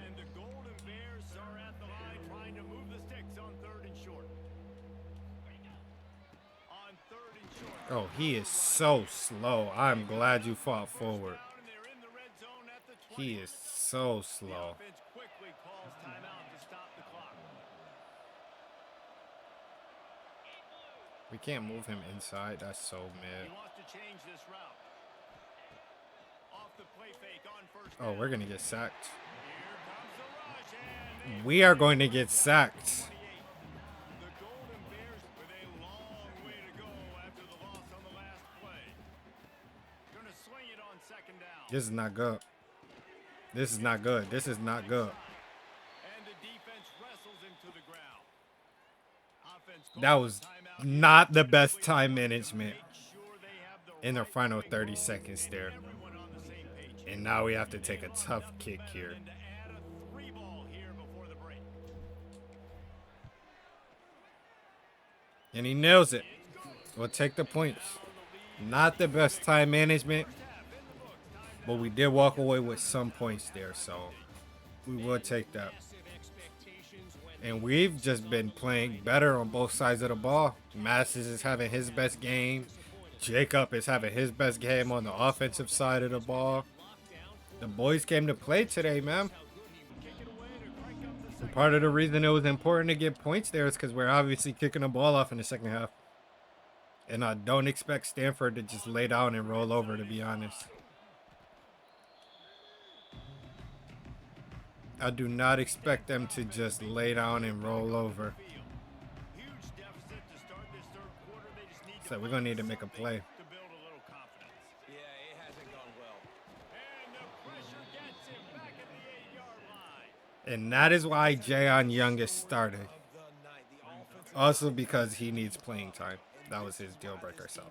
And the Golden Bears are at the line trying to move the sticks on 3rd and short. On 3rd and short. Oh, he is so slow. I'm glad you fought forward. Down and they're in the red zone at the 20. He is so The slow. offense quickly calls timeout to stop the clock. We can't move him inside. That's so He mid. wants to change this route. Off the play fake on first Oh, down. we're going to get sacked. Here comes the rush, and We are going to get sacked. 28. The Golden Bears with a long way to go after the loss on the last play. Going to swing it on 2nd down. This is not good. This is not good. This is not good. And the defense wrestles him to the ground. Offense That was not the best time management in the final 30 seconds there. everyone on the same page. And now we have to take a tough kick here. And to add a 3-ball here before the break. And he nails it. We'll take the points. Not the best time management, but we did walk away with some points there, so we will take that. And we've just been playing better on both sides of the ball. Masses is having his best game. Jacob is having his best game on the offensive side of the ball. The boys came to play today, man. And part of the reason it was important to get points there is because we're obviously kicking the ball off in the second half. And I don't expect Stanford to just lay down and roll over, to be honest. I do not expect them to just lay down and roll over. Huge deficit to start this 3rd quarter. They just need So we're going to need to make a play. to build a little confidence. Yeah, it hasn't gone well. And the pressure gets him back at the 8-yard line. And that is why Jayon Young is started. Of the night, the offensive Also because he needs playing time. That was his deal breaker, so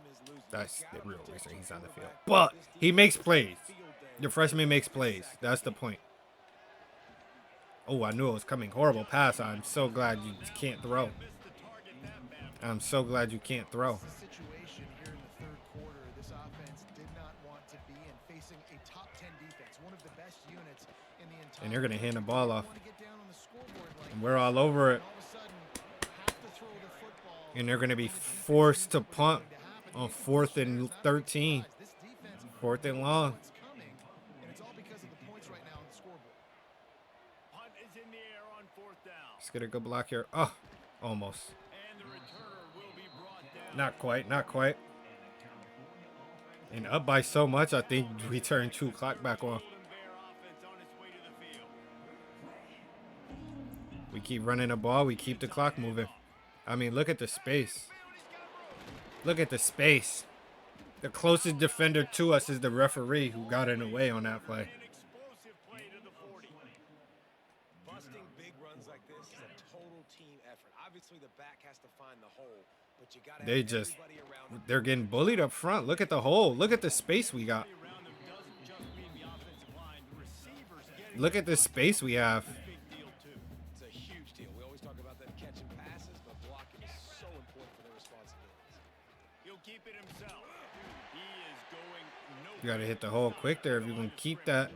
that's the real reason he's on the field. But he makes plays. The freshman makes plays. That's the point. Oh, I knew it was coming. Horrible pass. I'm so glad you can't throw. I'm so glad you can't throw. Situation here in the 3rd quarter, this offense did not want to be in, facing a It's one of the best units in the entire And they're gonna hand the ball off. want to get down on the scoreboard like And we're all over it. all of a sudden have to throw the football. And they're gonna be forced to punt on 4th and 13. This defense 4th and long. what's coming, and it's all because of the points right now on the scoreboard. Punt is in the air on 4th down. Let's get a good block here. Oh, almost. And the returner will be brought down. Not quite, not quite. And up by so much, I think we turned 2 clock back on. Golden Bear offense on its way to the field. We keep running the ball. We keep the clock moving. I mean, look at the space. Look at the space. The closest defender to us is the referee who got in the way on that play. An explosive play to the 40. Busting big runs like this is a total team effort. Obviously, the back has to find the hole, but you got to They have just, everybody around them. they're getting bullied up front. Look at the hole. Look at the space we got. Around them doesn't just mean the offensive line. The receivers getting Look at the space we have. a big deal too. It's a huge deal. We always talk about them catching passes, but blocking is so important for their responsibilities. He'll keep it himself. He is going nowhere. You got to hit the hole quick there if you can keep that.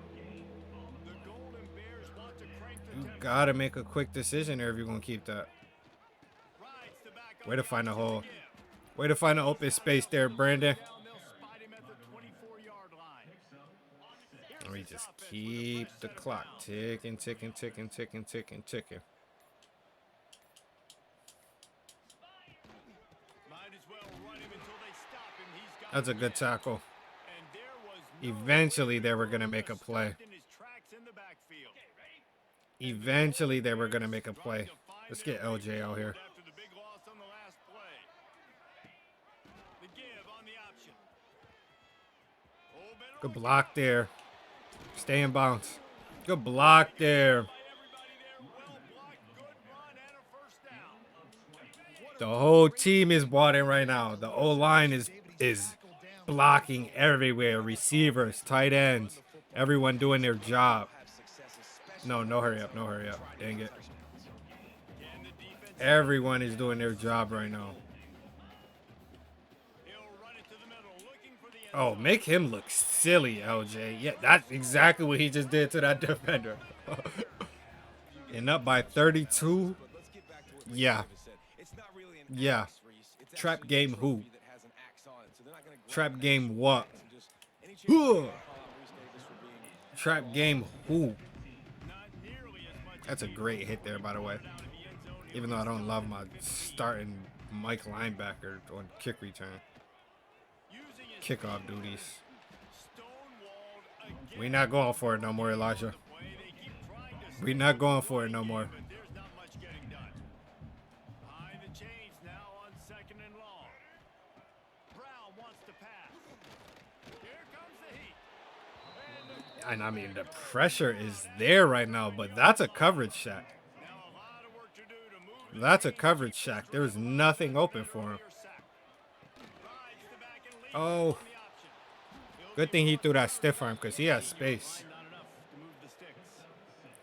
The Golden Bears want to crank the You tempo. got to make a quick decision there if you're going to keep that. Rides to back Way to find a hole. give. Way to find an open space there, Brandon. Down, they'll spot him at the 24-yard line. And we just keep the clock ticking, ticking, ticking, ticking, ticking, ticking. Might as well run him until they stop him. He's got That's a good tackle. and there was no Eventually, they were going to make a stopped play. in his tracks in the backfield. Eventually, they were going to make a play. Let's get LJ out here. After the big loss on the last play. The give on the option. Oh, better Good look block there. Stay in bounds. Good block there. by everybody there. Well blocked, good run, and a first down. The whole team is bought in right now. The O-line is blocking everywhere. Receivers, tight ends, everyone doing their job. No hurry up, no hurry up. Dang it. Can the defense Everyone is doing their job right now. he'll run it to the middle, looking for the end Oh, zone. make him look silly, LJ. Yeah, that's exactly what he just did to that defender. And up by 32. But let's get back to what Yeah. Davis said. It's not really an Yeah. axe, Reese. It's Trap actually a game who? trophy that has an axe on it, so they're not gonna grab Trap that game what? and just- any chance they Ugh. can call out Reese Davis for being Trap game who? Not nearly as much That's a great hit there, by the way. out of the end zone. Even though I don't love my starting Mike linebacker on kick return. Using his Kickoff duties. stonewalled again. We not going for it no more, Elijah. Way they keep trying to We not going for it no more. but there's not much getting done. Behind the chains now on 2nd and long. Brown wants to pass. Here comes the heat. And I mean, the pressure is there right now, but that's a coverage shack. Now a lot of work to do to move That's a coverage shack. There's nothing open for him. your sack. Rides the back and leads Oh, on the option. good thing he threw that stiff arm because he had space. Not enough to move the sticks.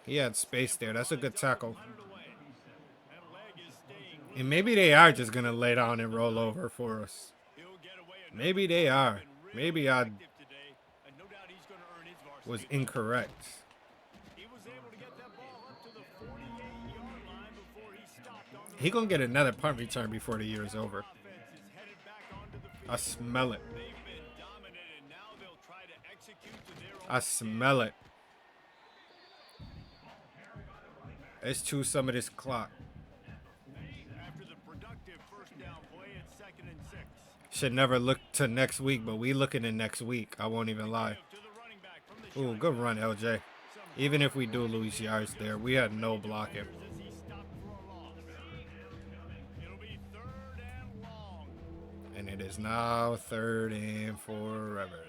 He had space there. That's a good tackle. Put it away. That leg is staying. And maybe they are just going to lay down and roll over for us. He'll get away. Maybe they are. Been really Maybe I effective today, and no doubt he's going to earn his varsity was spot. incorrect. He was able to get that ball up to the 48-yard line before he stopped on the He going to get another punt return before the year is over. offense is headed back onto the field. I smell it. They've been dominant, and now they'll try to execute to their own I smell it. Let's choose some of this clock. after the productive first down play at 2nd and 6. Should never look to next week, but we looking at next week. I won't even lie. To the running back from the Ooh, good run, LJ. Even if we do lose yards there, we had no blocking. as he stopped for a loss. It'll be 3rd and long. And it is now 3rd and forever.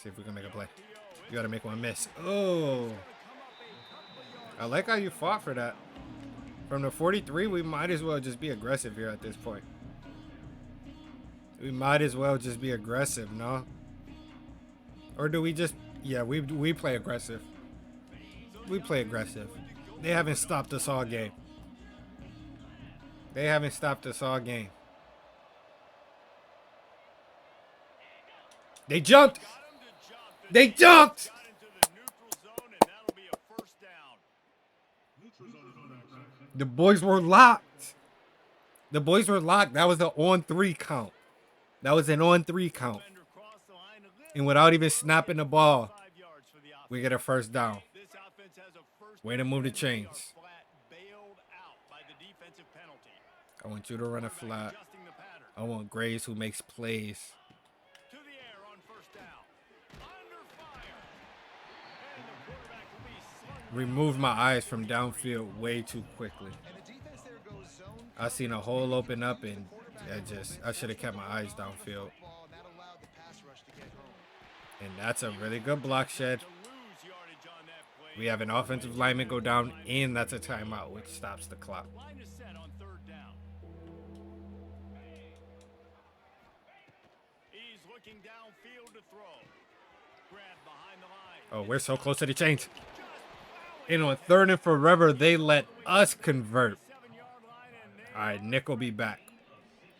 See if we can make a play. You got to make one miss. Oh. I like how you fought for that. From the 43, we might as well just be aggressive here at this point. We might as well just be aggressive, no? Or do we just... Yeah, we play aggressive. We play aggressive. They haven't stopped us all game. They haven't stopped us all game. They jumped. Got him to jump. They jumped. Got into the neutral zone, and that'll be a first down. The boys were locked. The boys were locked. That was an on-3 count. That was an on-3 count. Defender crossed the line a little And without even snapping the ball, 5 yards for the offense. we get a first down. This offense has a first Way to move the and 10. They are chains. flat bailed out by the defensive penalty. I want you to run a flat. Adjusting the pattern. I want Graves who makes plays. To the air on first down. Under fire. And the quarterback will be slung Remove my eyes from downfield way too quickly. And the defense there goes zone. I seen a hole open up and I should have kept my eyes downfield. Ball, and that allowed the pass rush to get home. And that's a really good block shed. to lose yardage on that play. We have an offensive lineman go down, and that's a timeout, which stops the clock. Line is set on third down. He's looking downfield to throw. Grab behind the line. Oh, we're so close to the chains. And on third and forever, they let us convert. 7-yard line, and there All right, Nick will be back.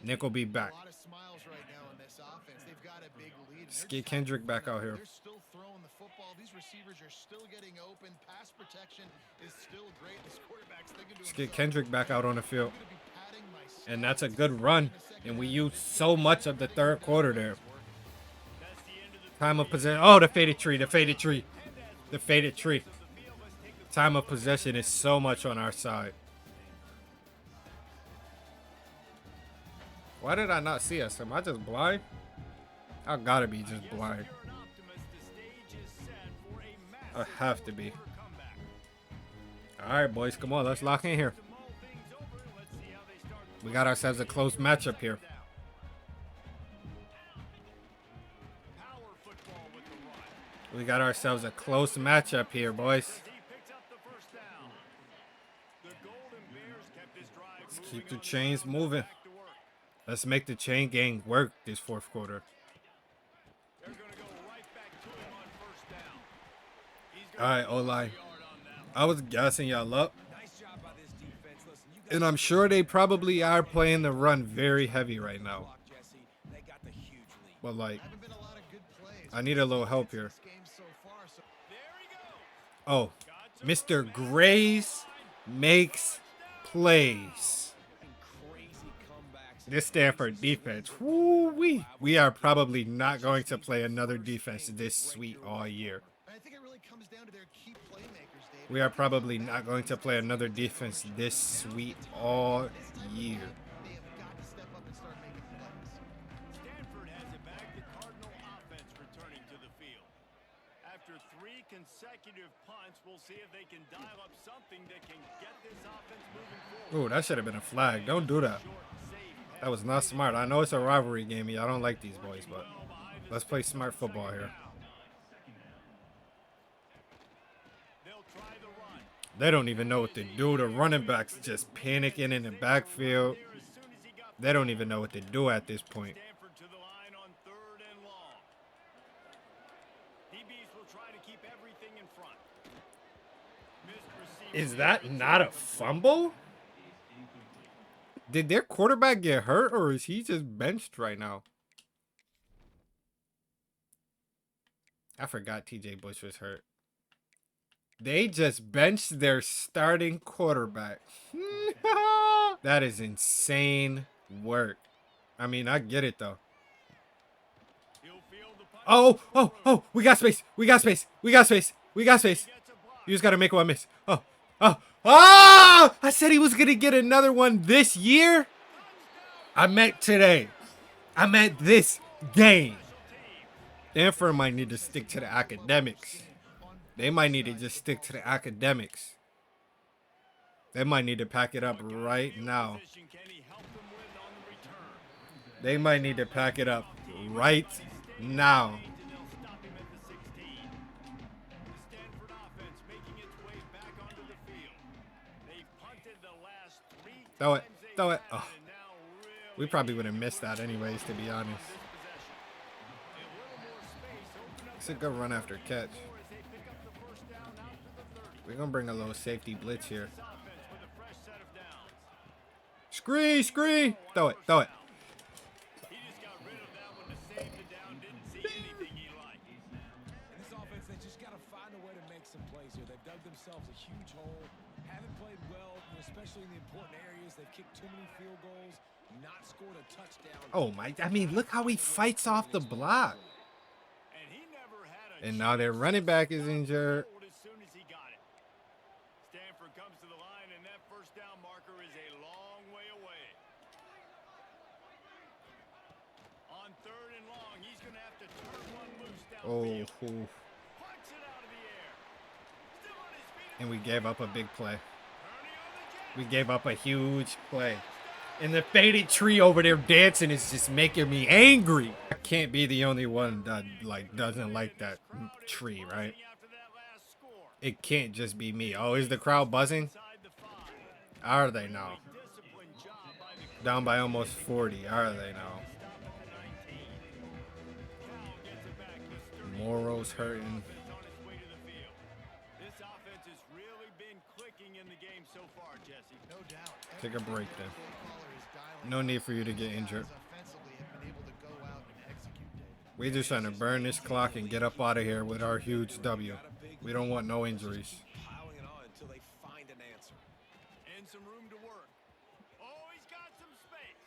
Nick will be back. A lot of smiles right now in this offense. They've got a big lead. Let's get Kendrick back out here. They're still throwing the football. These receivers are still getting open. Pass protection is still great. This quarterback's thinking to Let's get himself, Kendrick back out on the field. "I'm gonna be padding my And that's a good run. And we used so much of the third quarter there. that's the end of the Time of possession. Oh, the faded tree. The faded tree. The faded tree. field. Let's take the Time of possession is so much on our side. Why did I not see us? Am I just blind? I gotta be just blind. You're an optimist. The stage is set for a I massive have to be. comeback. All right, boys, come on, let's lock in here. To mull things over, let's see how they start. We got ourselves a close matchup here. Power football with the run. We got ourselves a close matchup here, boys. He picks up the first down. The Golden Bears kept this drive Let's moving keep the on chains field. moving. Back to work. Let's make the chain gang work this fourth quarter. They're going to go right back to him on first down. He's All right, O-line. I was gassing y'all up. Nice job by this defense. Listen, you got And I'm sure they probably are playing the run very heavy right now. block, Jesse. They got the huge lead. But, like, Haven't been a lot of good plays. I need a little help here. This game so far, so There he goes. Oh, Mr. Graves makes plays. Crazy comebacks. This Stanford defense, woo-wee. We are probably not going to play another defense this sweet all year. and I think it really comes down to their key playmakers, Dave. We are probably not going to play another defense this sweet all year. They have got to step up and start making plays. Stanford has it back. The Cardinal offense returning to the field. After 3 consecutive punts, we'll see if they can dial up something that can get this offense moving forward. Ooh, that should have been a flag. Don't do that. That was not smart. I know it's a rivalry game. I don't like these boys, but let's play smart football here. They'll try the run. They don't even know what to do. The running backs just panicking in the backfield. There as soon as he got They don't even know what to do at this point. Stanford to the line on 3rd and long. DBs will try to keep everything in front. Missed receiver. Is that not a fumble? Did their quarterback get hurt, or is he just benched right now? I forgot TJ Bush was hurt. They just benched their starting quarterback. That is insane work. I mean, I get it, though. He'll field the punt. Oh, we got space. We got space. We got space. We got space. Gets a block. You just got to make one miss. Oh! I said he was going to get another one this year. I meant today. I meant this game. Stanford might need to stick to the academics. They might need to just stick to the academics. They might need to pack it up right now. Position can he help them with on the return? They might need to pack it up right now. And they'll stop him at the 16. The Stanford offense making its way back onto the field. They've punted the last 3 Throw it. times they've Throw it. had, Oh, and now really we probably would have missed that anyways, to be honest. this possession. A little more space open up It's a good run after catch. as they pick up the first down out to the 30. We're going to bring a little safety blitz here. This offense with a fresh set of downs. Scree. Throw it. He just got rid of that one to save the down. Didn't see anything dug themselves a huge hole. Haven't played well, especially in the important areas. They've kicked too many field goals, not scored a touchdown. Oh my, I mean, look how he fights off the block. And he never had a And now their running back is injured. as soon as he got it. Stanford comes to the line, and that first down marker is a long way away. On 3rd and long, he's going to have to turn one loose downfield. Oh, Punch it out of the air. Still on his feet. and we gave up a big play. Turning on the jet. We gave up a huge play. And the faded tree over there dancing is just making me angry. I can't be the only one that doesn't like that tree, right? After that last score. It can't just be me. Oh, is the crowd buzzing? Inside the 5. Are they now? Disciplined job by the Down by almost 40. Are they now? stop at the 19. Cal gets it back. He's 30 Moro's hurting. on its way to the field. This offense has really been clicking in the game so far, Jesse. No doubt. Take a break then. Play caller is dialing No need for you to get injured. offensively have been able to go out and execute, David. We're just trying to burn this clock and get up out of here with our huge W. We don't want no injuries. Piling it on until they find an answer. And some room to work. Oh, he's got some space.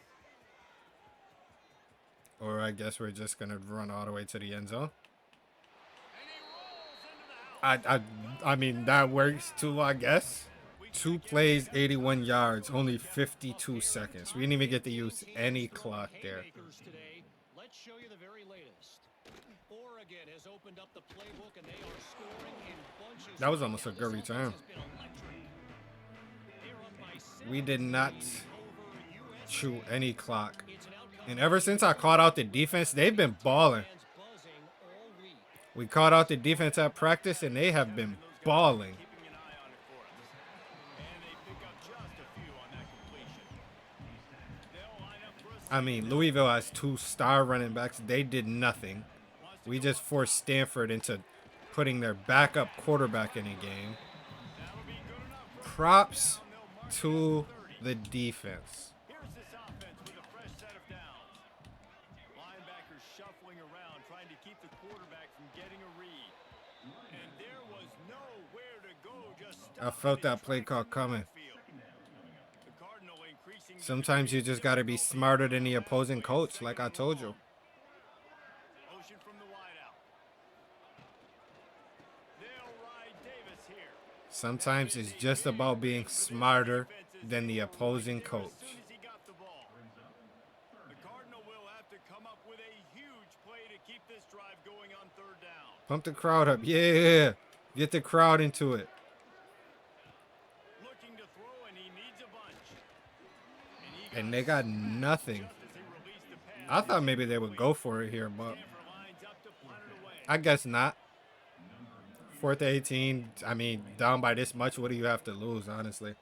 Or I guess we're just going to run all the way to the end zone. And he rolls into the house. I mean, that works too, I guess. 2 plays, 81 yards, only 52 seconds. We didn't even get to use any clock there. Today. Let's show you the very latest. Oregon has opened up the playbook and they are scoring in bunches. That was almost a good return. We did not chew any clock. And ever since I called out the defense, they've been balling. We called out the defense at practice, and they have been balling. Keeping an eye on it for us. And they pick up just a few on that completion. They'll line up for a I mean, Louisville has 2 star running backs. They did nothing. We just forced Stanford into putting their backup quarterback in a game. that'll be good enough for Props to the defense. Here's this offense with a fresh set of downs. Linebackers shuffling around, trying to keep the quarterback from getting a read. And there was nowhere to go, just I felt that play call coming. The Cardinal increasing the Sometimes you just got to be smarter than the opposing coach, like I told you. motion from the wideout. They'll ride Davis here. Sometimes it's just about being smarter than the opposing coach. As soon as he got the ball. The Cardinal will have to come up with a huge play to keep this drive going on 3rd down. Pump the crowd up. Yeah. Get the crowd into it. Looking to throw, and he needs a bunch. And they got nothing. As they release the pass, I thought maybe they would go for it here, but Stanford lines up to punt it away. I guess not. 4th and 18. I mean, down by this much, what do you have to lose, honestly?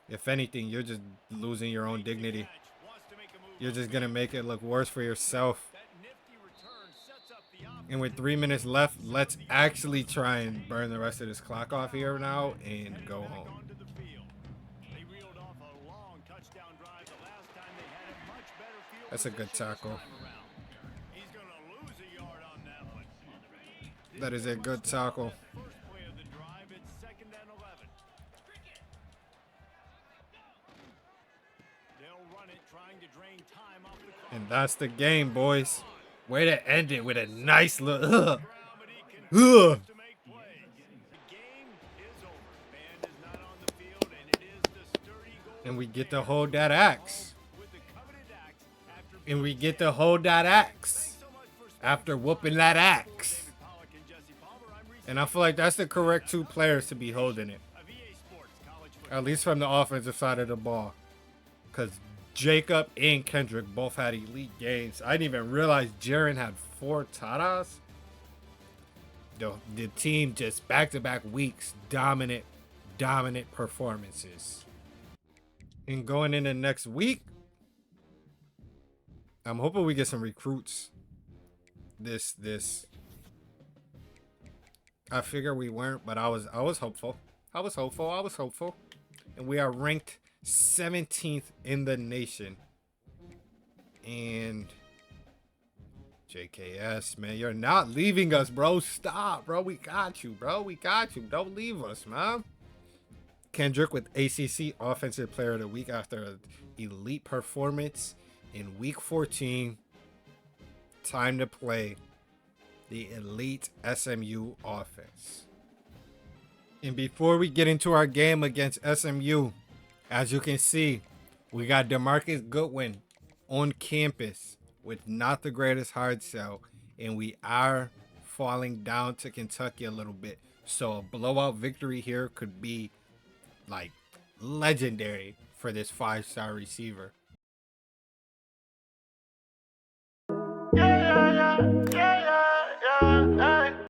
If anything, you're just losing your own dignity. Wants to make a move. You're just going to make it look worse for yourself. That nifty return sets up the offense. And with 3 minutes left, let's actually try and burn the rest of this clock off here now and go home. Onto the field. They reeled off a long touchdown drive the last time they had a much better field That's a good position this tackle. time around. He's going to lose a yard on that one. That is a good tackle. First play of the drive, it's 2nd and 11. They'll run it, trying to drain time off the clock. And that's the game, boys. Way to end it with a nice little. Ground, but he continues to make plays. The game is over. Band is not on the field, and it is the sturdy goal. And we get to hold that axe. With the coveted axe after And we get to hold that axe so much for after whooping that axe. Pollock and Jesse Palmer. I'm Reese And I feel like that's the correct 2 players to be holding it. of EA Sports College Football. At least from the offensive side of the ball. Because Jacob and Kendrick both had elite games. I didn't even realize Jaron had 4 tadas. The team just back-to-back weeks, dominant performances. And going into next week, I'm hoping we get some recruits. This. I figure we weren't, but I was hopeful. I was hopeful. And we are ranked 17th in the nation. And JKS, man, you're not leaving us, bro. Stop, bro. We got you, bro. We got you. Don't leave us, man. Kendrick with ACC Offensive Player of the Week after an elite performance in Week 14. Time to play the elite SMU offense. And before we get into our game against SMU, as you can see, we got DeMarcus Goodwin on campus with not the greatest hard sell, and we are falling down to Kentucky a little bit. So a blowout victory here could be like legendary for this 5-star receiver.